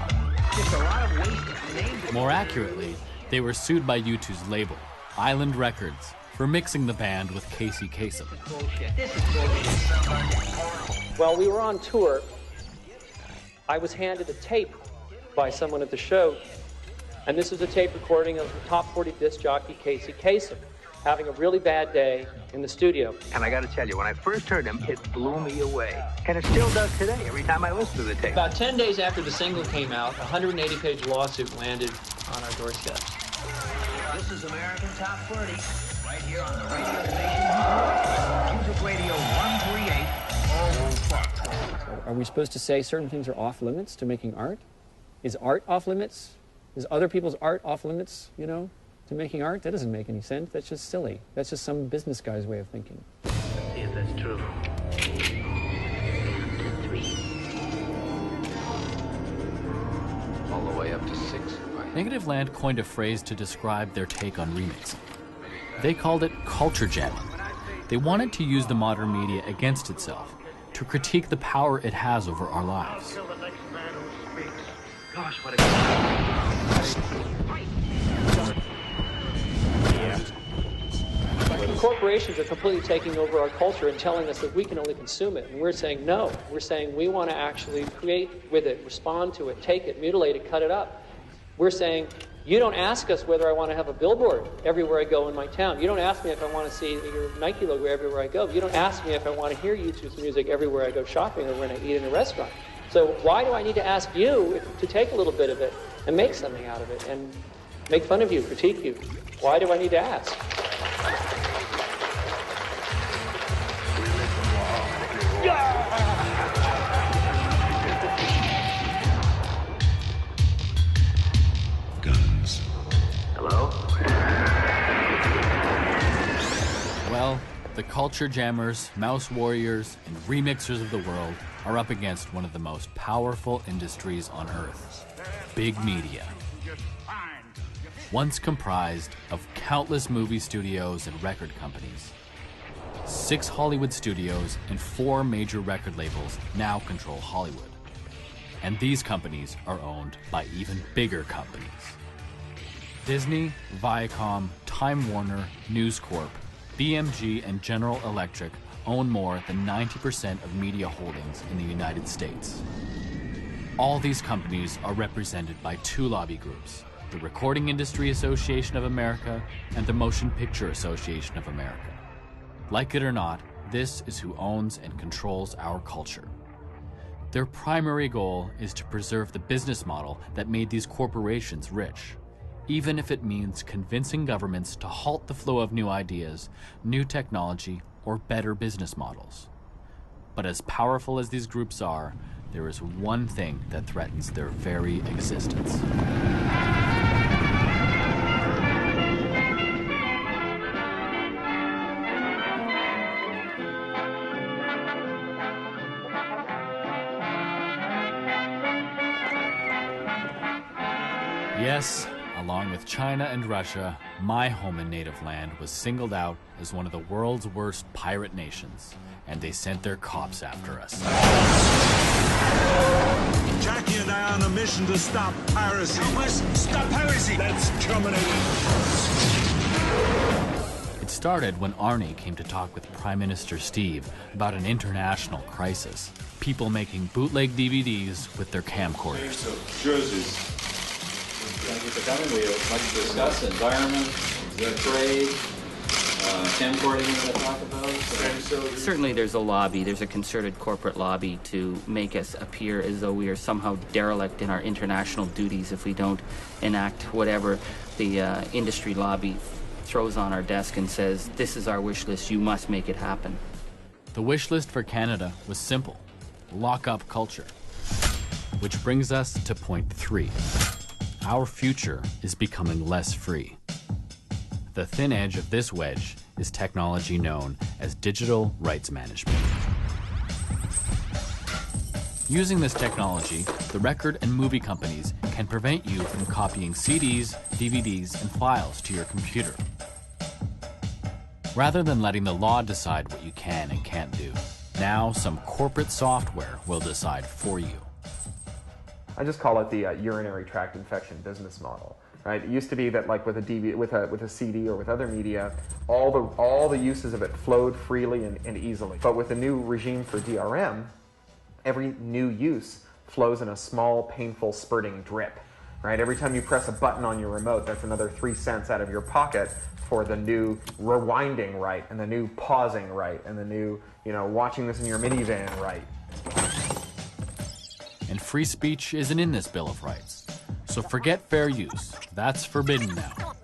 Just a lot of wasted names. More accurately, they were sued by U2's label, Island Records, for mixing the band with Casey Kasem. This is bullshit. Well, we were on tour, I was handed a tape by someone at the show, and this is a tape recording of the top 40 disc jockey Casey Kasem having a really bad day in the studio. And I got to tell you, when I first heard him, it blew me away. And it still does today, every time I listen to the tape. About 10 days after the single came out, a 180-page lawsuit landed on our doorstep. This is American Top 40, right here on the radio station, Music Radio 138, Are we supposed to say certain things are off limits to making art? Is art off limits? Is other people's art off limits, you know, to making art? That doesn't make any sense. That's just silly. That's just some business guy's way of thinking. See if that's true. All the way up to 6. Negative Land coined a phrase to describe their take on remixing. They called it culture jamming. They wanted to use the modern media against itself, to critique the power it has over our lives. Gosh, what a... Corporations are completely taking over our culture and telling us that we can only consume it. And we're saying no. We're saying we want to actually create with it, respond to it, take it, mutilate it, cut it up. We're saying, you don't ask us whether I want to have a billboard everywhere I go in my town. You don't ask me if I want to see your Nike logo everywhere I go. You don't ask me if I want to hear YouTube's music everywhere I go shopping or when I eat in a restaurant. So why do I need to ask you to take a little bit of it and make something out of it and make fun of you, critique you? Why do I need to ask? Guns. Hello? Well, the culture jammers, mouse warriors, and remixers of the world are up against one of the most powerful industries on Earth, big media. Once comprised of countless movie studios and record companies, 6 Hollywood studios and 4 major record labels now control Hollywood. And these companies are owned by even bigger companies. Disney, Viacom, Time Warner, News Corp, BMG, and General Electric own more than 90% of media holdings in the United States. All these companies are represented by 2 lobby groups, the Recording Industry Association of America and the Motion Picture Association of America. Like it or not, this is who owns and controls our culture. Their primary goal is to preserve the business model that made these corporations rich, even if it means convincing governments to halt the flow of new ideas, new technology, or better business models. But as powerful as these groups are, there is one thing that threatens their very existence. Yes, along with China and Russia, my home and native land was singled out as one of the world's worst pirate nations, and they sent their cops after us. Jackie and I are on a mission to stop piracy. We must stop piracy. Let's terminate it. It started when Arnie came to talk with Prime Minister Steve about an international crisis. People making bootleg DVDs with their camcorders. Jerseys. With the coming, we would like to discuss environment, trade, camcording that I talked about. Certainly there's a lobby, there's a concerted corporate lobby to make us appear as though we are somehow derelict in our international duties if we don't enact whatever the industry lobby throws on our desk and says, this is our wish list, you must make it happen. The wish list for Canada was simple: lock up culture. Which brings us to point 3. Our future is becoming less free. The thin edge of this wedge is technology known as digital rights management. Using this technology, the record and movie companies can prevent you from copying CDs, DVDs, and files to your computer. Rather than letting the law decide what you can and can't do, now some corporate software will decide for you. I just call it the urinary tract infection business model. Right? It used to be that, like with a DVD, with a CD or with other media, all the uses of it flowed freely and easily. But with the new regime for DRM, every new use flows in a small, painful, spurting drip. Right? Every time you press a button on your remote, that's another 3 cents out of your pocket for the new rewinding right, and the new pausing right, and the new, watching this in your minivan right. And free speech isn't in this Bill of Rights. So forget fair use. That's forbidden now.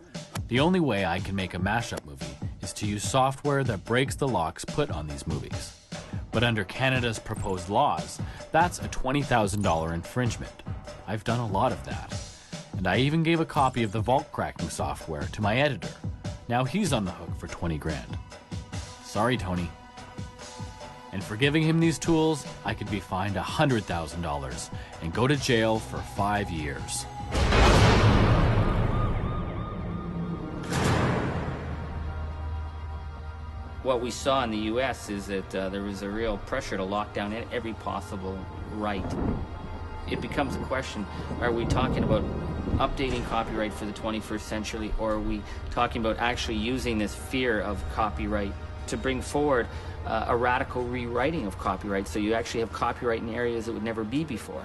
The only way I can make a mashup movie is to use software that breaks the locks put on these movies. But under Canada's proposed laws, that's a $20,000 infringement. I've done a lot of that. And I even gave a copy of the vault cracking software to my editor. Now he's on the hook for 20 grand. Sorry, Tony. And for giving him these tools, I could be fined $100,000 and go to jail for 5 years. What we saw in the U.S. is that there was a real pressure to lock down every possible right. It becomes a question, are we talking about updating copyright for the 21st century, or are we talking about actually using this fear of copyright to bring forward a radical rewriting of copyright, so you actually have copyright in areas that would never be before?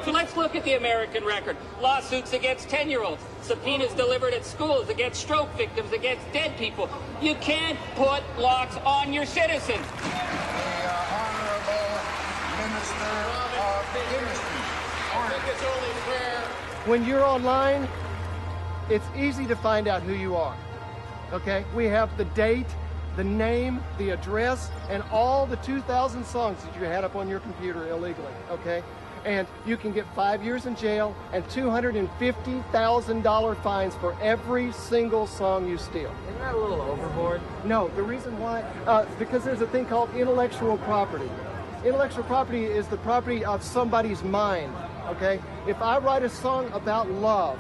So let's look at the American record. Lawsuits against 10-year-olds, subpoenas delivered at schools against stroke victims, against dead people. You can't put locks on your citizens. The Honorable Minister of Industry. I think it's only fair. When you're online, it's easy to find out who you are, okay? We have the date, the name, the address, and all the 2,000 songs that you had up on your computer illegally, okay? And you can get 5 years in jail and $250,000 fines for every single song you steal. Isn't that a little overboard? No, the reason why, because there's a thing called intellectual property. Intellectual property is the property of somebody's mind, okay? If I write a song about love,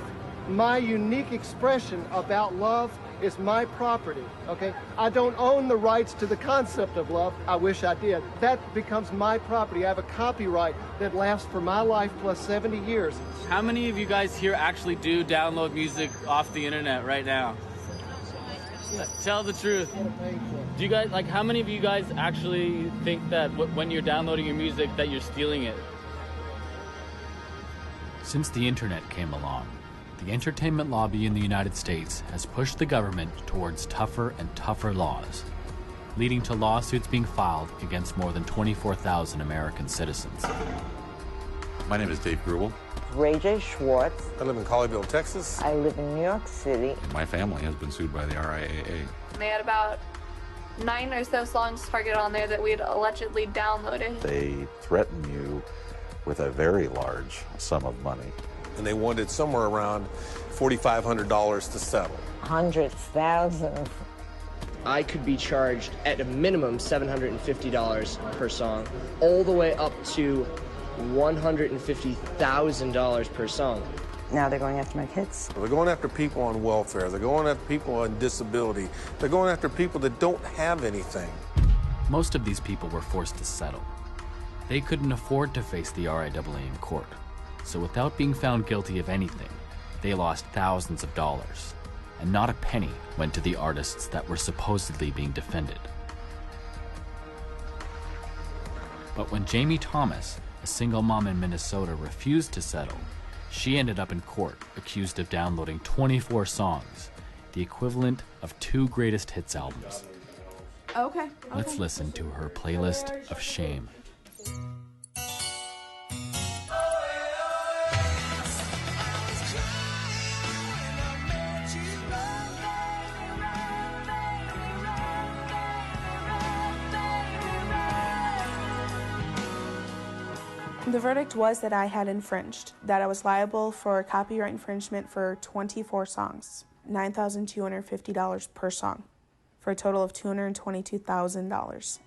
my unique expression about love is my property, okay? I don't own the rights to the concept of love. I wish I did. That becomes my property. I have a copyright that lasts for my life plus 70 years. How many of you guys here actually do download music off the internet right now? Tell the truth. Do you guys, how many of you guys actually think that when you're downloading your music that you're stealing it? Since the internet came along, the entertainment lobby in the United States has pushed the government towards tougher and tougher laws, leading to lawsuits being filed against more than 24,000 American citizens. My name is Dave Grubel. Ray J. Schwartz. I live in Colleyville, Texas. I live in New York City. My family has been sued by the RIAA. They had about 9 or so songs targeted on there that we'd allegedly downloaded. They threaten you with a very large sum of money. And they wanted somewhere around $4,500 to settle. 100,000. I could be charged at a minimum $750 per song, all the way up to $150,000 per song. Now they're going after my kids. They're going after people on welfare. They're going after people on disability. They're going after people that don't have anything. Most of these people were forced to settle. They couldn't afford to face the RIAA in court. So without being found guilty of anything, they lost thousands of dollars, and not a penny went to the artists that were supposedly being defended. But when Jamie Thomas, a single mom in Minnesota, refused to settle, she ended up in court accused of downloading 24 songs, the equivalent of 2 greatest hits albums. Okay. Let's listen to her playlist of shame. The verdict was that I had infringed, that I was liable for copyright infringement for 24 songs, $9,250 per song, for a total of $222,000.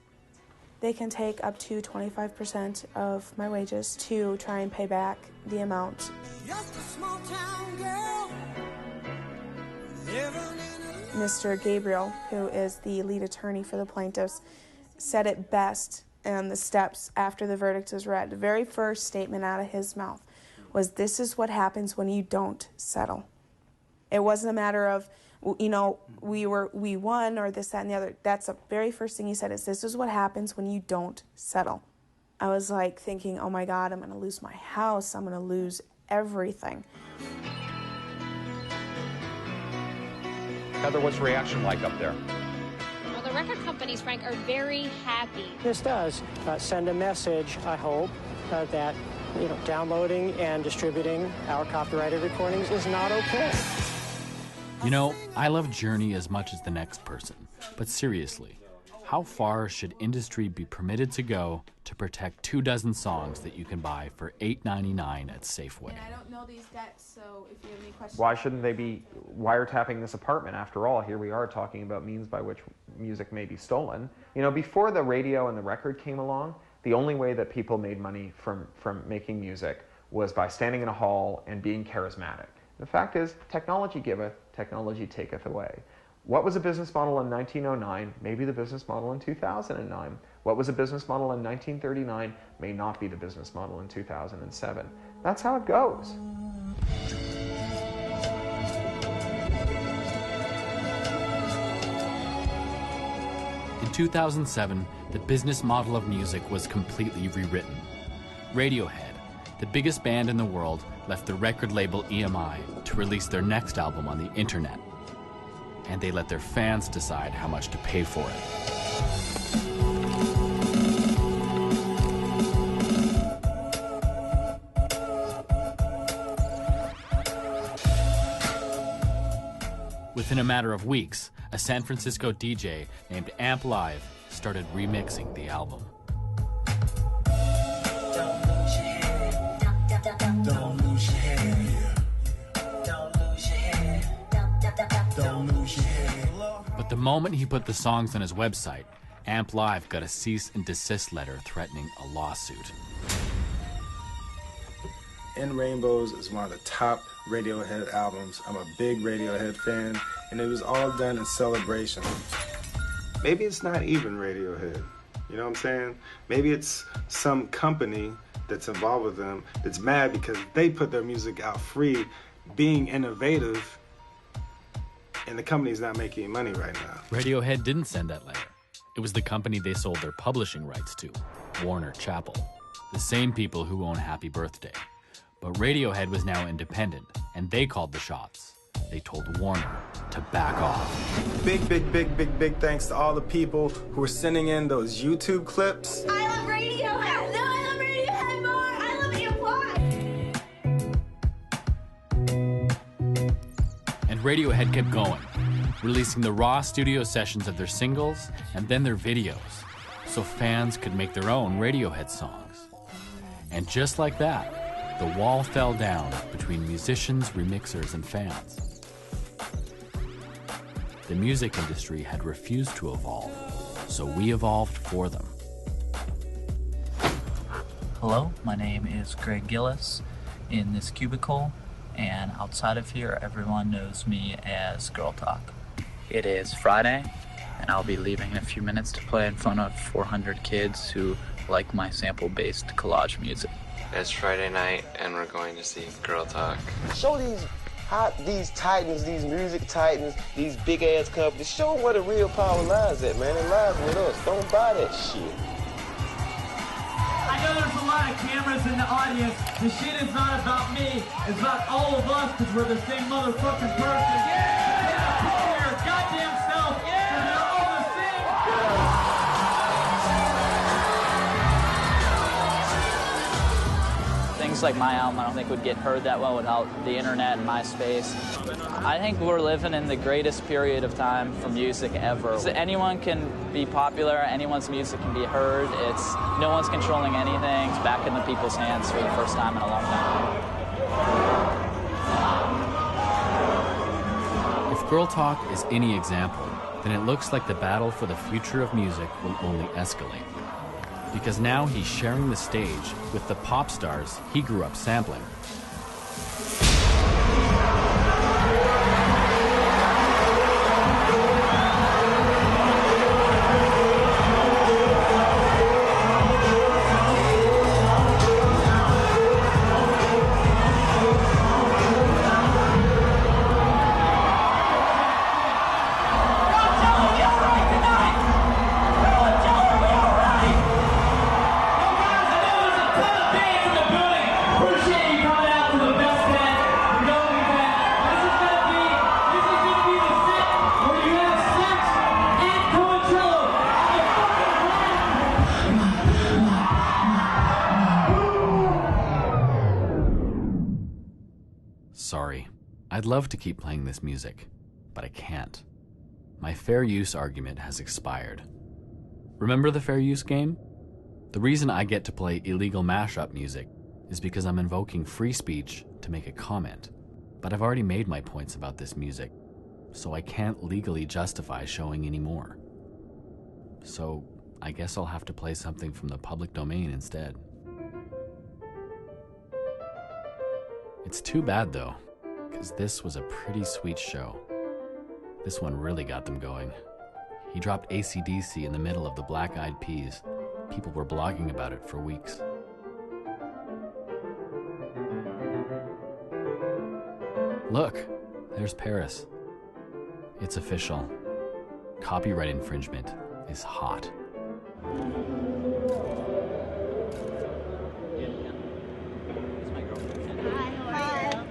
They can take up to 25% of my wages to try and pay back the amount. Mr. Gabriel, who is the lead attorney for the plaintiffs, said it best and the steps after the verdict was read. The very first statement out of his mouth was, "This is what happens when you don't settle." It wasn't a matter of, we won or this, that, and the other. That's the very first thing he said is, "This is what happens when you don't settle." I was like thinking, oh my God, I'm going to lose my house. I'm going to lose everything. Heather, what's reaction like up there? Well, the record companies, Frank, are very happy. This does send a message, I hope, that downloading and distributing our copyrighted recordings is not okay. You know, I love Journey as much as the next person, but seriously, how far should industry be permitted to go to protect 24 songs that you can buy for $8.99 at Safeway? And I don't know these debts, so if you have any questions... Why shouldn't they be wiretapping this apartment? After all, here we are talking about means by which music may be stolen. You know, before the radio and the record came along, the only way that people made money from making music was by standing in a hall and being charismatic. The fact is, technology giveth, technology taketh away. What was a business model in 1909 may be the business model in 2009. What was a business model in 1939 may not be the business model in 2007. That's how it goes. In 2007, the business model of music was completely rewritten. Radiohead, the biggest band in the world, left the record label EMI to release their next album on the internet. And they let their fans decide how much to pay for it. Within a matter of weeks, a San Francisco DJ named Amp Live started remixing the album. Don't lose your head. Don't lose your head. Don't lose your head. But the moment he put the songs on his website, Amp Live got a cease and desist letter threatening a lawsuit. In Rainbows is one of the top Radiohead albums. I'm a big Radiohead fan, and it was all done in celebration. Maybe it's not even Radiohead, you know what I'm saying? Maybe it's some company that's involved with them that's mad because they put their music out free, being innovative, and the company's not making money right now. Radiohead didn't send that letter. It was the company they sold their publishing rights to, Warner Chappell, the same people who own Happy Birthday. But Radiohead was now independent, and they called the shots. They told Warner to back off. Big thanks to all the people who are sending in those YouTube clips. I love Radiohead! No, I love Radiohead more! I love Amp. And Radiohead kept going, releasing the raw studio sessions of their singles and then their videos, so fans could make their own Radiohead songs. And just like that, the wall fell down between musicians, remixers, and fans. The music industry had refused to evolve, so we evolved for them. Hello, my name is Greg Gillis in this cubicle, and outside of here, everyone knows me as Girl Talk. It is Friday, and I'll be leaving in a few minutes to play in front of 400 kids who like my sample-based collage music. It's Friday night, and we're going to see Girl Talk. Show these titans, these music titans, these big-ass companies, show them where the real power lies at, man. It lies with us. Don't buy that shit. I know there's a lot of cameras in the audience. The shit is not about me. It's about all of us, because we're the same motherfucking person. Yeah! Pull your goddamn self. Yeah! They're all the same. Things like my album, I don't think would get heard that well without the internet and MySpace. I think we're living in the greatest period of time for music ever. So anyone can be popular, anyone's music can be heard. It's no one's controlling anything. It's back in the people's hands for the first time in a long time. If Girl Talk is any example, then it looks like the battle for the future of music will only escalate. Because now he's sharing the stage with the pop stars he grew up sampling. Sorry. I'd love to keep playing this music, but I can't. My fair use argument has expired. Remember the fair use game? The reason I get to play illegal mashup music is because I'm invoking free speech to make a comment. But I've already made my points about this music, so I can't legally justify showing any more. So I guess I'll have to play something from the public domain instead. It's too bad though, because this was a pretty sweet show. This one really got them going. He dropped AC/DC in the middle of the Black Eyed Peas. People were blogging about it for weeks. Look, there's Paris. It's official. Copyright infringement is hot.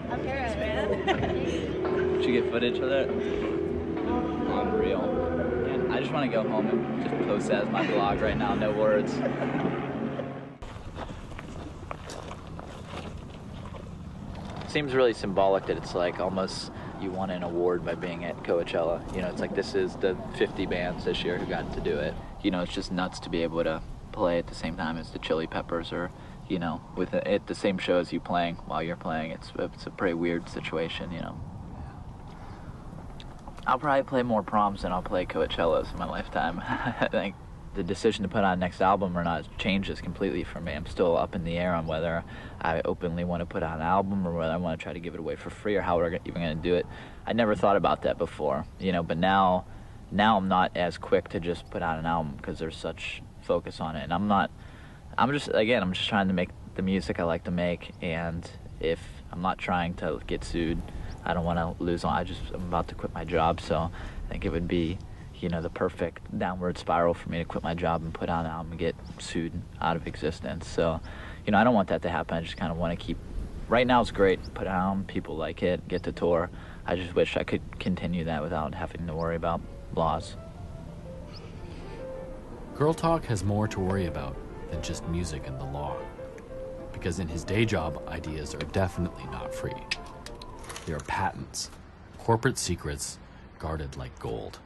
I'm Paris, man. Did you get footage of that? Unreal. Man, I just want to go home and just post that as my blog right now, no words. Seems really symbolic that it's like almost you won an award by being at Coachella. You know, it's like this is the 50 bands this year who got to do it. You know, it's just nuts to be able to play at the same time as the Chili Peppers or, you know, with at the same show as you playing while you're playing. It's a pretty weird situation, you know. I'll probably play more proms than I'll play Coachellas in my lifetime. I think the decision to put on next album or not changes completely for me. I'm still up in the air on whether I openly want to put out an album or whether I want to try to give it away for free or how we're even going to do it. I never thought about that before, you know, but now I'm not as quick to just put out an album because there's such focus on it. And I'm just trying to make the music I like to make, and if I'm not trying to get sued, I don't want to lose on. I'm about to quit my job, so I think it would be, you know, the perfect downward spiral for me to quit my job and put out an album and get sued out of existence. So, you know, I don't want that to happen. I just kind of want to keep. Right now it's great. Put out an album, people like it, get to tour. I just wish I could continue that without having to worry about laws. Girl Talk has more to worry about than just music and the law. Because in his day job, ideas are definitely not free. They are patents, corporate secrets guarded like gold.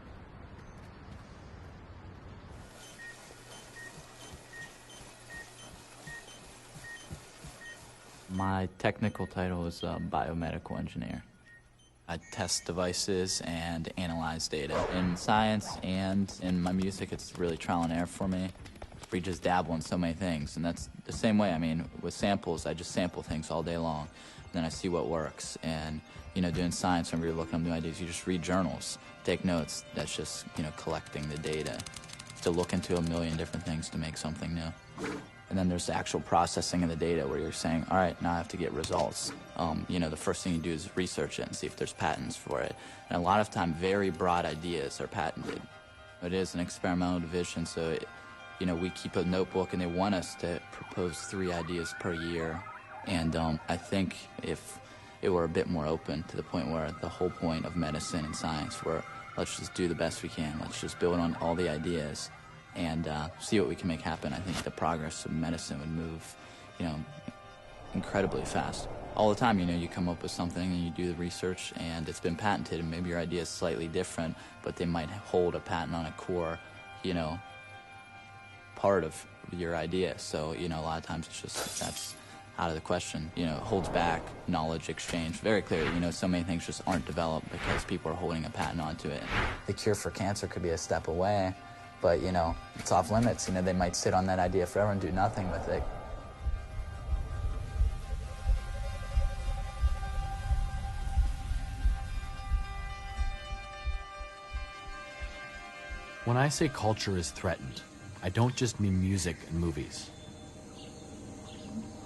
My technical title is biomedical engineer. I test devices and analyze data. In science and in my music, it's really trial and error for me. We just dabble in so many things, and that's the same way. I mean, with samples, I just sample things all day long. Then I see what works. And, you know, doing science, when you're looking up new ideas, you just read journals, take notes. That's just, you know, collecting the data to look into a million different things to make something new. And then there's the actual processing of the data where you're saying, all right, now I have to get results. You know, the first thing you do is research it and see if there's patents for it. And a lot of time, very broad ideas are patented. It is an experimental division, so, you know, we keep a notebook and they want us to propose 3 ideas per year. And I think if it were a bit more open to the point where the whole point of medicine and science, where let's just do the best we can, let's just build on all the ideas and see what we can make happen, I think the progress of medicine would move, you know, incredibly fast. All the time, you know, you come up with something and you do the research and it's been patented and maybe your idea is slightly different, but they might hold a patent on a core, you know, part of your idea. So, you know, a lot of times it's just, that's out of the question. You know, it holds back knowledge exchange very clearly. You know, so many things just aren't developed because people are holding a patent onto it. The cure for cancer could be a step away, but, you know, it's off limits. You know, they might sit on that idea forever and do nothing with it. When I say culture is threatened, I don't just mean music and movies.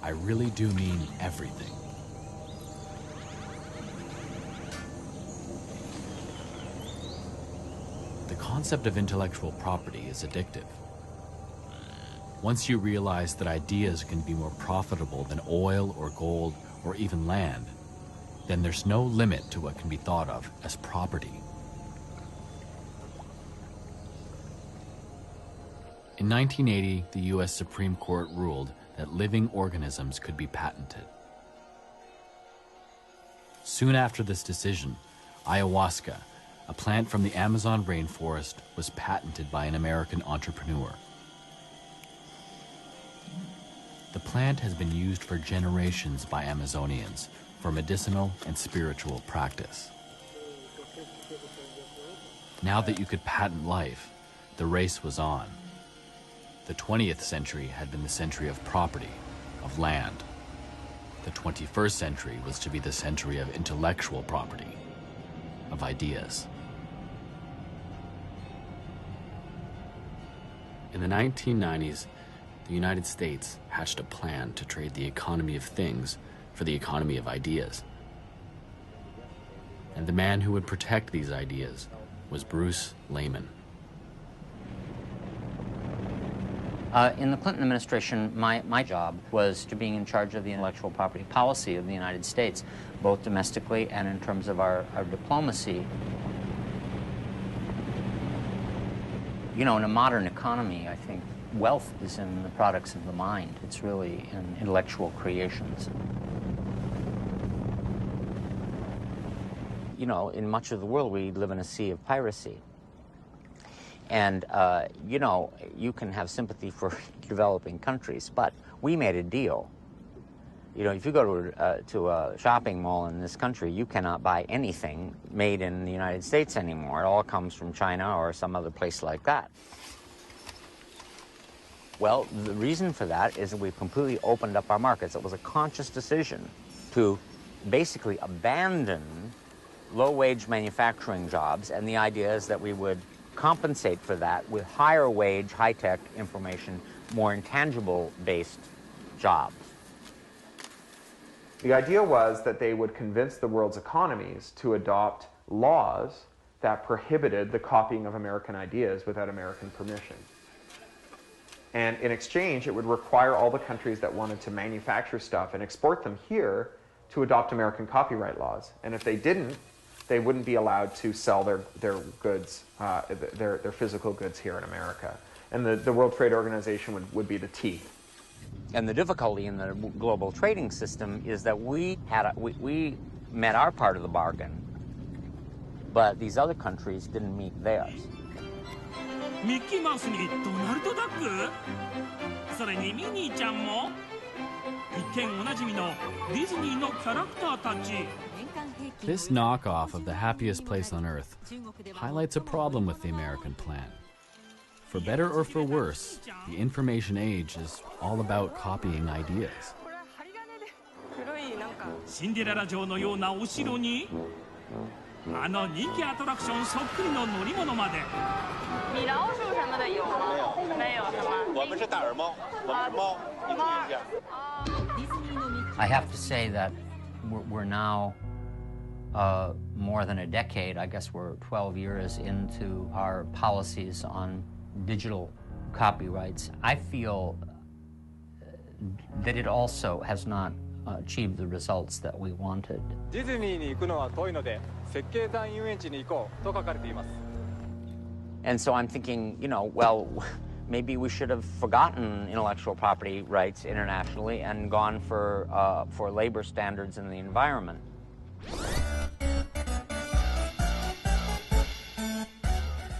I really do mean everything. The concept of intellectual property is addictive. Once you realize that ideas can be more profitable than oil or gold or even land, then there's no limit to what can be thought of as property. In 1980, the U.S. Supreme Court ruled that living organisms could be patented. Soon after this decision, ayahuasca, a plant from the Amazon rainforest, was patented by an American entrepreneur. The plant has been used for generations by Amazonians for medicinal and spiritual practice. Now that you could patent life, the race was on. The 20th century had been the century of property, of land. The 21st century was to be the century of intellectual property, of ideas. In the 1990s, the United States hatched a plan to trade the economy of things for the economy of ideas. And the man who would protect these ideas was Bruce Lehman. In the Clinton administration, my job was to being in charge of the intellectual property policy of the United States, both domestically and in terms of our diplomacy. You know, in a modern economy, I think wealth is in the products of the mind. It's really in intellectual creations. You know, in much of the world, we live in a sea of piracy. And, you know, you can have sympathy for developing countries, but we made a deal. You know, if you go to a shopping mall in this country, you cannot buy anything made in the United States anymore. It all comes from China or some other place like that. Well, the reason for that is that we've completely opened up our markets. It was a conscious decision to basically abandon low-wage manufacturing jobs, and the idea is that we would compensate for that with higher wage, high-tech information, more intangible-based jobs. The idea was that they would convince the world's economies to adopt laws that prohibited the copying of American ideas without American permission. And in exchange, it would require all the countries that wanted to manufacture stuff and export them here to adopt American copyright laws. And if they didn't, they wouldn't be allowed to sell their goods, their physical goods here in America. And the World Trade Organization would be the teeth. And the difficulty in the global trading system is that we met our part of the bargain, but these other countries didn't meet theirs. ミッキーマウスにドナルド・ダック？それにミニーちゃんも？一見おなじみのディズニーのキャラクターたち。 This knockoff of the happiest place on earth highlights a problem with the American plan. For better or for worse, the information age is all about copying ideas. シンデレラ城のようなお城にあの人気アトラクションそっくりの乗り物まで。米老鼠什么的有吗？没有是吗？我们是大耳猫，我们是猫，你注意一下。 I have to say that we're now more than a decade, I guess we're 12 years into our policies on digital copyrights. I feel that it also has not achieved the results that we wanted. ディズニーに行くのは遠いので、設計山遊園地に行こうと書かれています。 And so I'm thinking, you know, well, maybe we should have forgotten intellectual property rights internationally and gone for labor standards in the environment.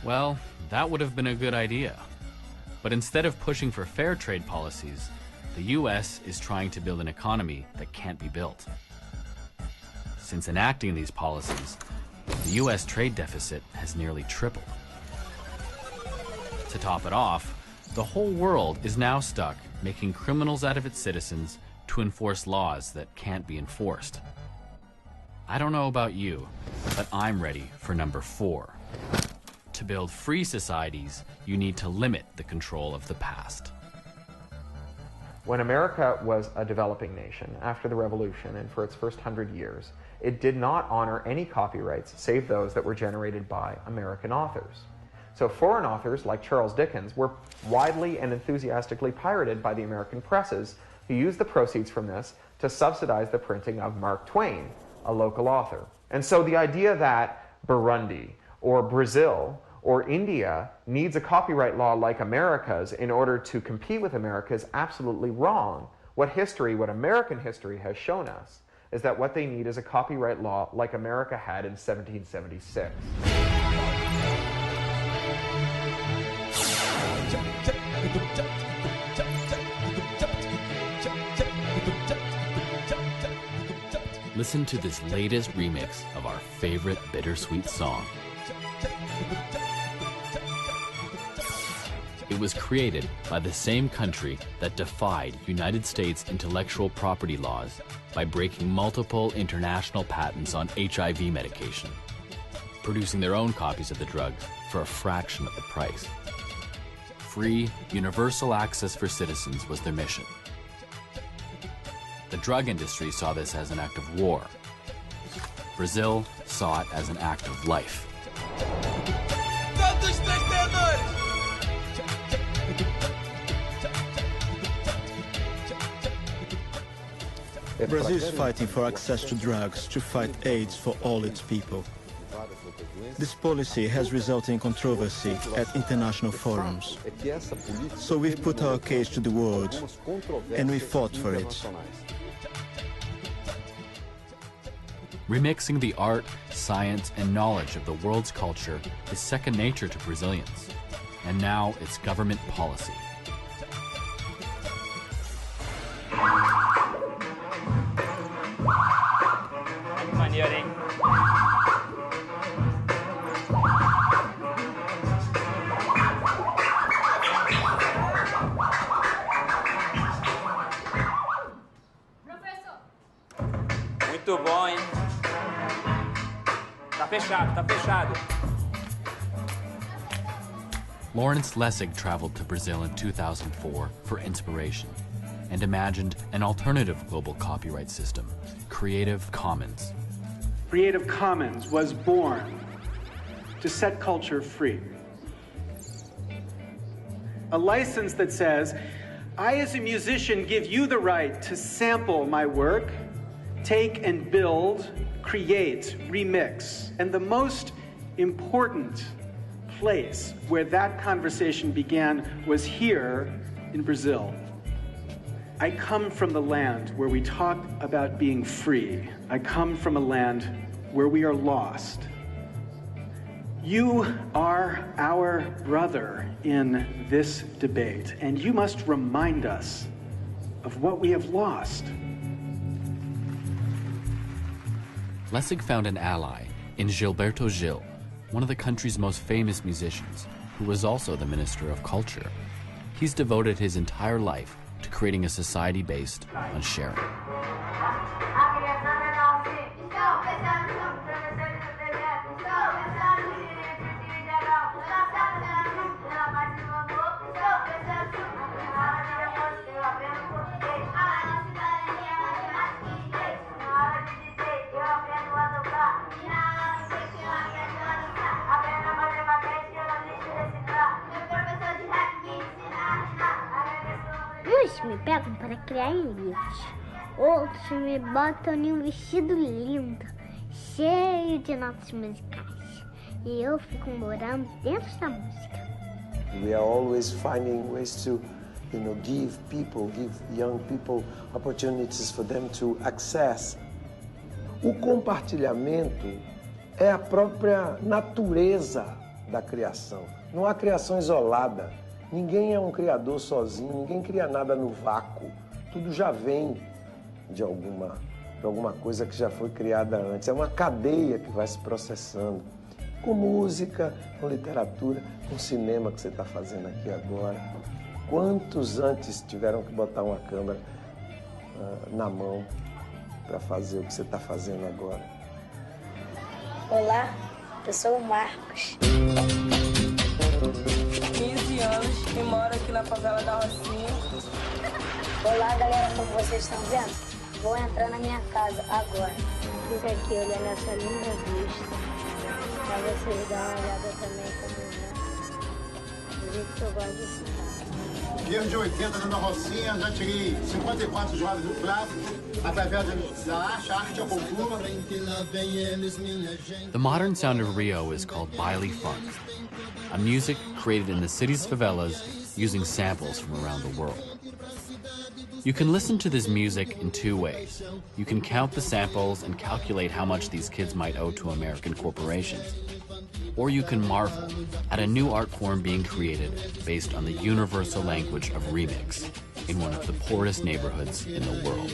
Well, that would have been a good idea. But instead of pushing for fair trade policies, the U.S. is trying to build an economy that can't be built. Since enacting these policies, the U.S. trade deficit has nearly tripled. To top it off, the whole world is now stuck making criminals out of its citizens to enforce laws that can't be enforced. I don't know about you, but I'm ready for number 4. To build free societies, you need to limit the control of the past. When America was a developing nation after the Revolution and for its first 100 years, it did not honor any copyrights save those that were generated by American authors. So foreign authors like Charles Dickens were widely and enthusiastically pirated by the American presses, who used the proceeds from this to subsidize the printing of Mark Twain, a local author. And so the idea that Burundi or Brazil or India needs a copyright law like America's in order to compete with America is absolutely wrong. What American history has shown us is that what they need is a copyright law like America had in 1776. Listen to this latest remix of our favorite bittersweet song. It was created by the same country that defied United States intellectual property laws by breaking multiple international patents on HIV medication, producing their own copies of the drug for a fraction of the price. Free, universal access for citizens was their mission. The drug industry saw this as an act of war. Brazil saw it as an act of life. Brazil is fighting for access to drugs to fight AIDS for all its people. This policy has resulted in controversy at international forums. So we've put our case to the world, and we fought for it. Remixing the art, science, and knowledge of the world's culture is second nature to Brazilians, and now it's government policy. Muito bom, hein? Tá fechado. Lawrence Lessig traveled to Brazil in 2004 for inspiration and imagined an alternative global copyright system, Creative Commons. Creative Commons was born to set culture free. A license that says, I as a musician give you the right to sample my work, take and build, create, remix. And the most important place where that conversation began was here in Brazil. I come from the land where we talk about being free. I come from a land where we are lost. You are our brother in this debate, and you must remind us of what we have lost. Lessig found an ally in Gilberto Gil, one of the country's most famous musicians, who was also the Minister of Culture. He's devoted his entire life to creating a society based on sharing. Uns me pegam para criar elites, outros me botam em um vestido lindo, cheio de notas musicais, e eu fico morando dentro da música. We are always finding ways to, give young people opportunities for them to access. O compartilhamento é a própria natureza da criação. Não há criação isolada. Ninguém é um criador sozinho, ninguém cria nada no vácuo. Tudo já vem de alguma coisa que já foi criada antes. É uma cadeia que vai se processando. Com música, com literatura, com cinema que você está fazendo aqui agora. Quantos antes tiveram que botar uma câmera na mão para fazer o que você está fazendo agora? Olá, eu sou o Marcos. 15 anos e moro aqui na favela da Rocinha. Olá, galera, como vocês estão vendo? Vou entrar na minha casa agora. Fica aqui olhando essa linda vista. Pra vocês darem uma olhada também como é. Do jeito que eu gosto de cidade. Desde 80 dentro da Rocinha, já tirei 54 jovens do tráfico, através da arte, a cultura. The modern sound of Rio is called baile funk, a music created in the city's favelas using samples from around the world. You can listen to this music in two ways. You can count the samples and calculate how much these kids might owe to American corporations. Or you can marvel at a new art form being created based on the universal language of remix in one of the poorest neighborhoods in the world.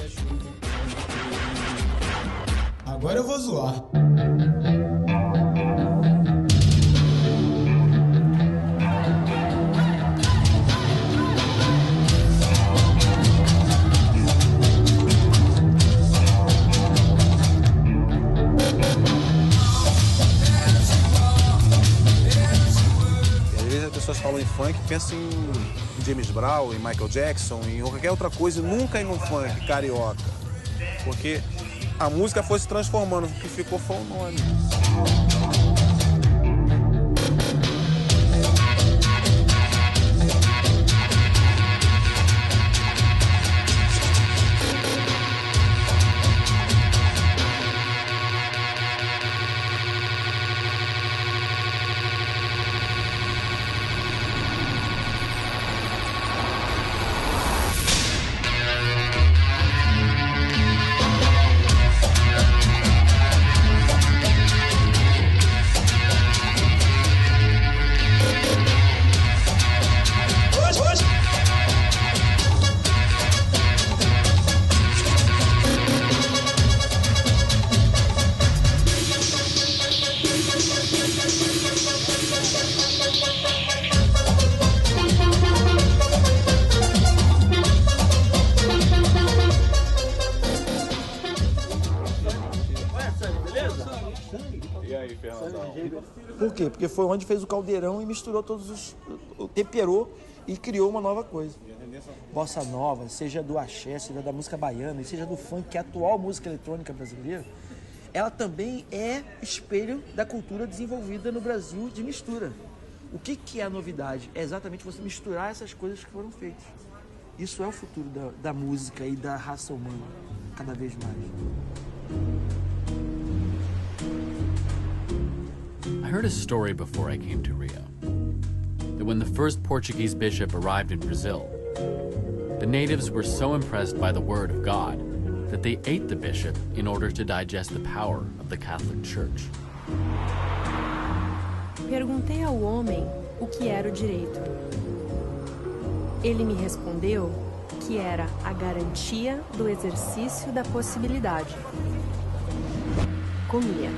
Agora eu vou zoar. As pessoas falam em funk, pensam em James Brown, em Michael Jackson, em qualquer outra coisa, e nunca em um funk carioca. Porque a música foi se transformando, o que ficou foi o nome. Por quê? Porque foi onde fez o caldeirão e misturou temperou e criou uma nova coisa. Bossa nova, seja do axé, seja da música baiana, seja do funk, que é a atual música eletrônica brasileira, ela também é espelho da cultura desenvolvida no Brasil de mistura. O que é a novidade? É exatamente você misturar essas coisas que foram feitas. Isso é o futuro da música e da raça humana, cada vez mais. I heard a story before I came to Rio, that when the first Portuguese bishop arrived in Brazil, the natives were so impressed by the word of God that they ate the bishop in order to digest the power of the Catholic Church. Perguntei ao homem o que era o direito. Ele me respondeu que era a garantia do exercício da possibilidade. Comia.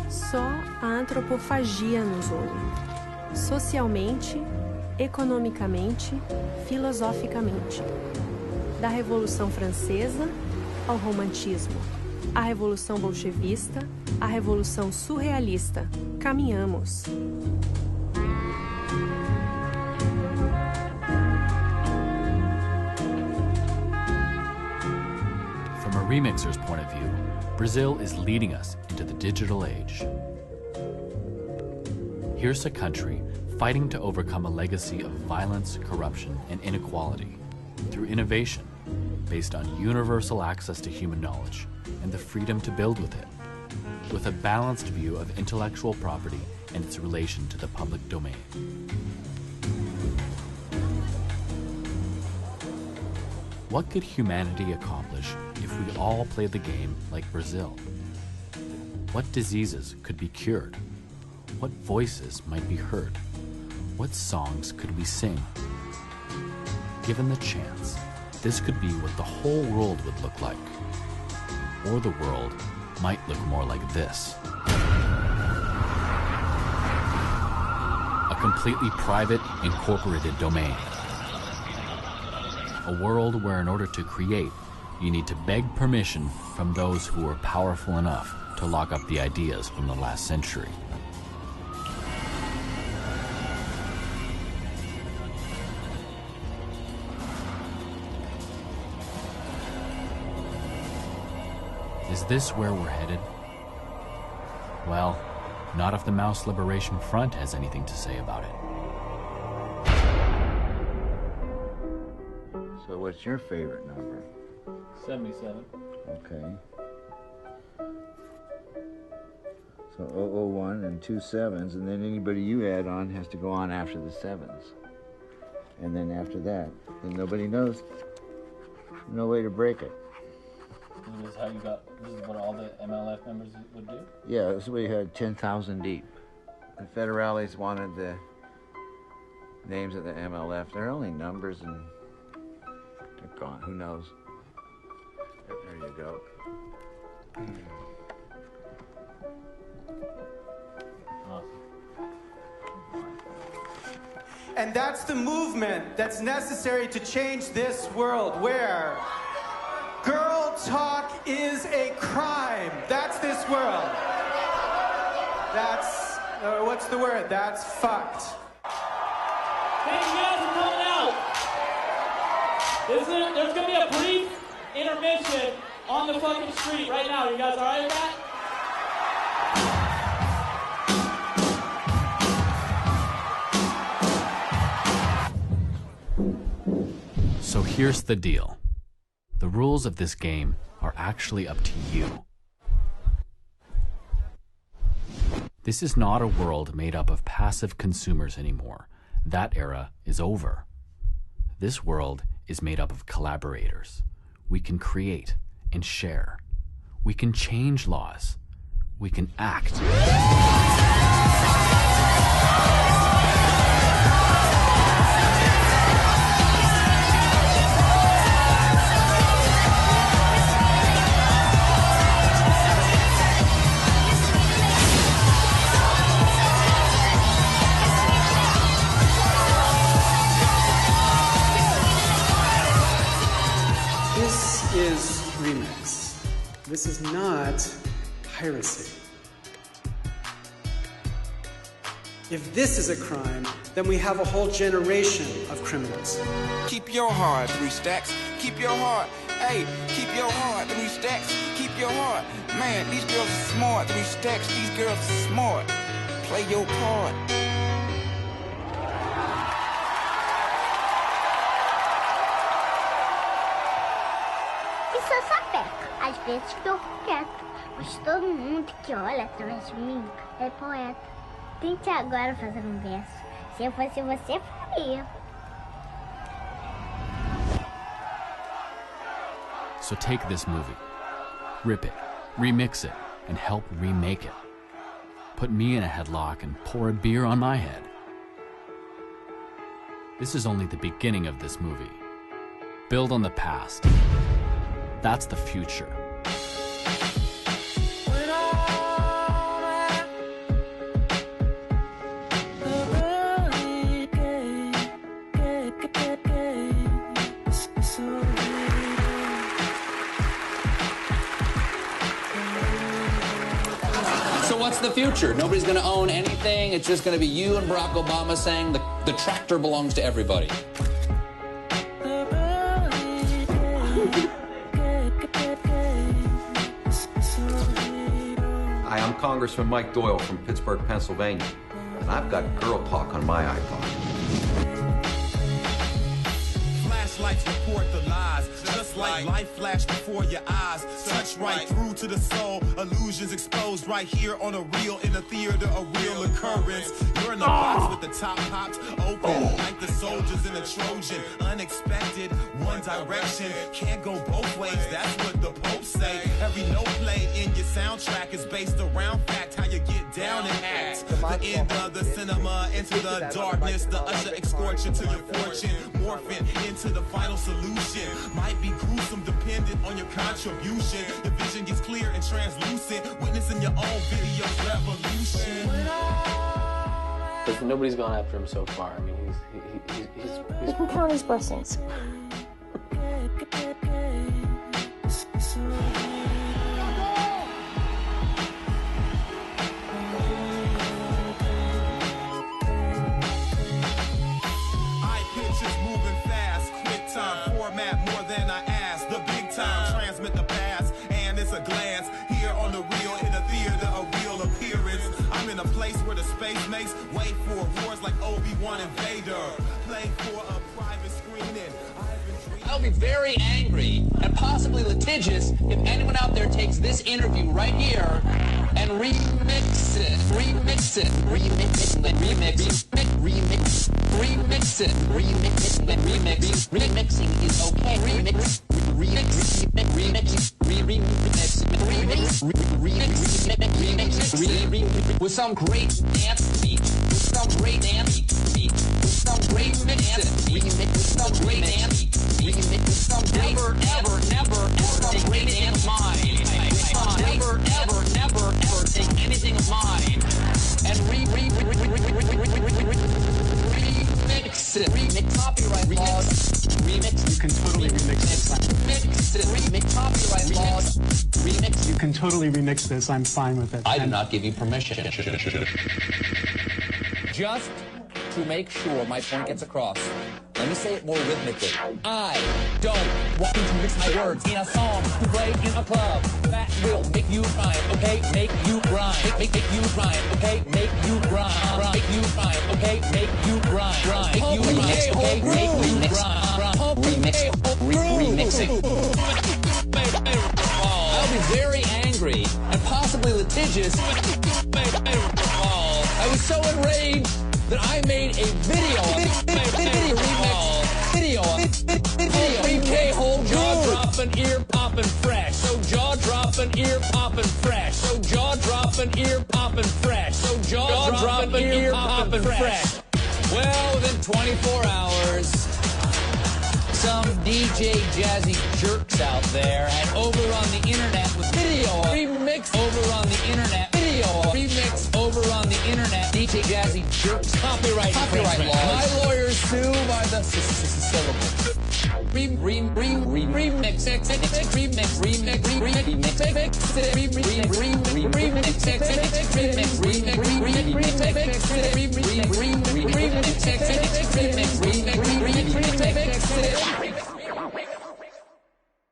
Só a antropofagia nos une, socialmente, economicamente, filosoficamente. Da Revolução Francesa ao romantismo, a Revolução Bolchevista, a Revolução Surrealista, caminhamos. From a remixer's point of view, Brazil is leading us into the digital age. Here's a country fighting to overcome a legacy of violence, corruption, and inequality through innovation based on universal access to human knowledge and the freedom to build with it, with a balanced view of intellectual property and its relation to the public domain. What could humanity accomplish if we all played the game like Brazil? What diseases could be cured? What voices might be heard? What songs could we sing? Given the chance, this could be what the whole world would look like. Or the world might look more like this. A completely private, incorporated domain. A world where in order to create, you need to beg permission from those who were powerful enough to lock up the ideas from the last century. Is this where we're headed? Well, Not if the Mouse Liberation Front has anything to say about it. So what's your favorite number? 77. Okay. So 001 and 2 sevens, and then anybody you add on has to go on after the sevens. And then after that, then nobody knows. No way to break it. This is how you got, this is what all the MLF members would do? Yeah, so we had 10,000 deep. The federales wanted the names of the MLF. They're only numbers and they're gone. Who knows? There you go. And that's the movement that's necessary to change this world, where girl talk is a crime. That's this world. That's, what's the word? That's fucked. Thank you guys for coming out. There's going to be a brief intermission on the fucking street right now. You guys all right with that? So here's the deal. The rules of this game are actually up to you. This is not a world made up of passive consumers anymore. That era is over. This world is made up of collaborators. We can create and share. We can change laws. We can act. This is remix. This is not piracy. If this is a crime, then we have a whole generation of criminals. Keep your heart, 3 stacks. Keep your heart. Hey, keep your heart, 3 stacks. Keep your heart. Man, these girls are smart, 3 stacks. These girls are smart. Play your part. Isso eu sapeco, às vezes fico quieto, mas todo mundo que olha atrás de mim é poeta. Tente agora fazer um verso. Se eu fosse você, faria. So take this movie, rip it, remix it, and help remake it. Put me in a headlock and pour a beer on my head. This is only the beginning of this movie. Build on the past. That's the future. So what's the future? Nobody's going to own anything. It's just going to be you and Barack Obama saying the tractor belongs to everybody. Hi, I'm Congressman Mike Doyle from Pittsburgh, Pennsylvania, and I've got Girl Talk on my iPod. Flashlights report the lies, just like life flashed before your eyes. Touch right through to the soul, illusions exposed right here on a reel in a theater, a real occurrence. You're in the box with the top popped open, like the soldiers in a Trojan. Unexpected, one direction, can't go both ways, that's what the Pope say. Every note played in your soundtrack is based around fact, how you get down and act. The end of the cinema, into the darkness, the usher escorts you to your fortune, morphing into the final solution. Might be gruesome dependent on your contribution. Your vision gets clear and translucent, witnessing your own video revolution. But nobody's gone after him so far. I mean, he's You can count his blessings. Pictures moving fast, quick time format more than I asked. The big time transmit the past, and it's a glance here on the reel in a theater, a real appearance. I'm in a a place where the space makes way for wars like Obi-Wan and Vader. Play for a private screening. I'll be very angry and possibly litigious if anyone out there takes this interview right here and remix it. Remix it. Remix it. Remix it. Remix. Remix it. Remix it. Remix. Remixing is okay. Remix. Remix. Remix. Remix. With some great dance beat. With some great dance beat. With some great mix it. Remix. With some great dance beat. Never, ever, never, ever take anything of mine. Never, ever, never, ever take anything of mine. And remix it. Remix copyright laws. Remix. You can totally remix this. Remix it. Remix copyright laws. Remix. You can totally remix this. I'm fine with it. I do not give you permission. Just to make sure my point gets across, let me say it more rhythmically. I don't want to mix my words in a song to play in a club. That will make you grind, okay? Make you grind. Make you grind, okay? Make you grind. Make you grind, okay? Make you grind. Make you grind, okay? Make you grind. Remixing. I'll be very angry and possibly litigious. I was so enraged that I made a video. Hold jaw dropping, ear popping fresh. So jaw dropping, ear popping fresh. So jaw dropping, ear popping fresh. So jaw dropping, ear popping fresh. Well, within 24 hours, some DJ jazzy jerks out there had over on the internet with video remix over on the internet video remix over on the internet DJ jazzy jerks copyright laws. My lawyers sue by the syllable. Remix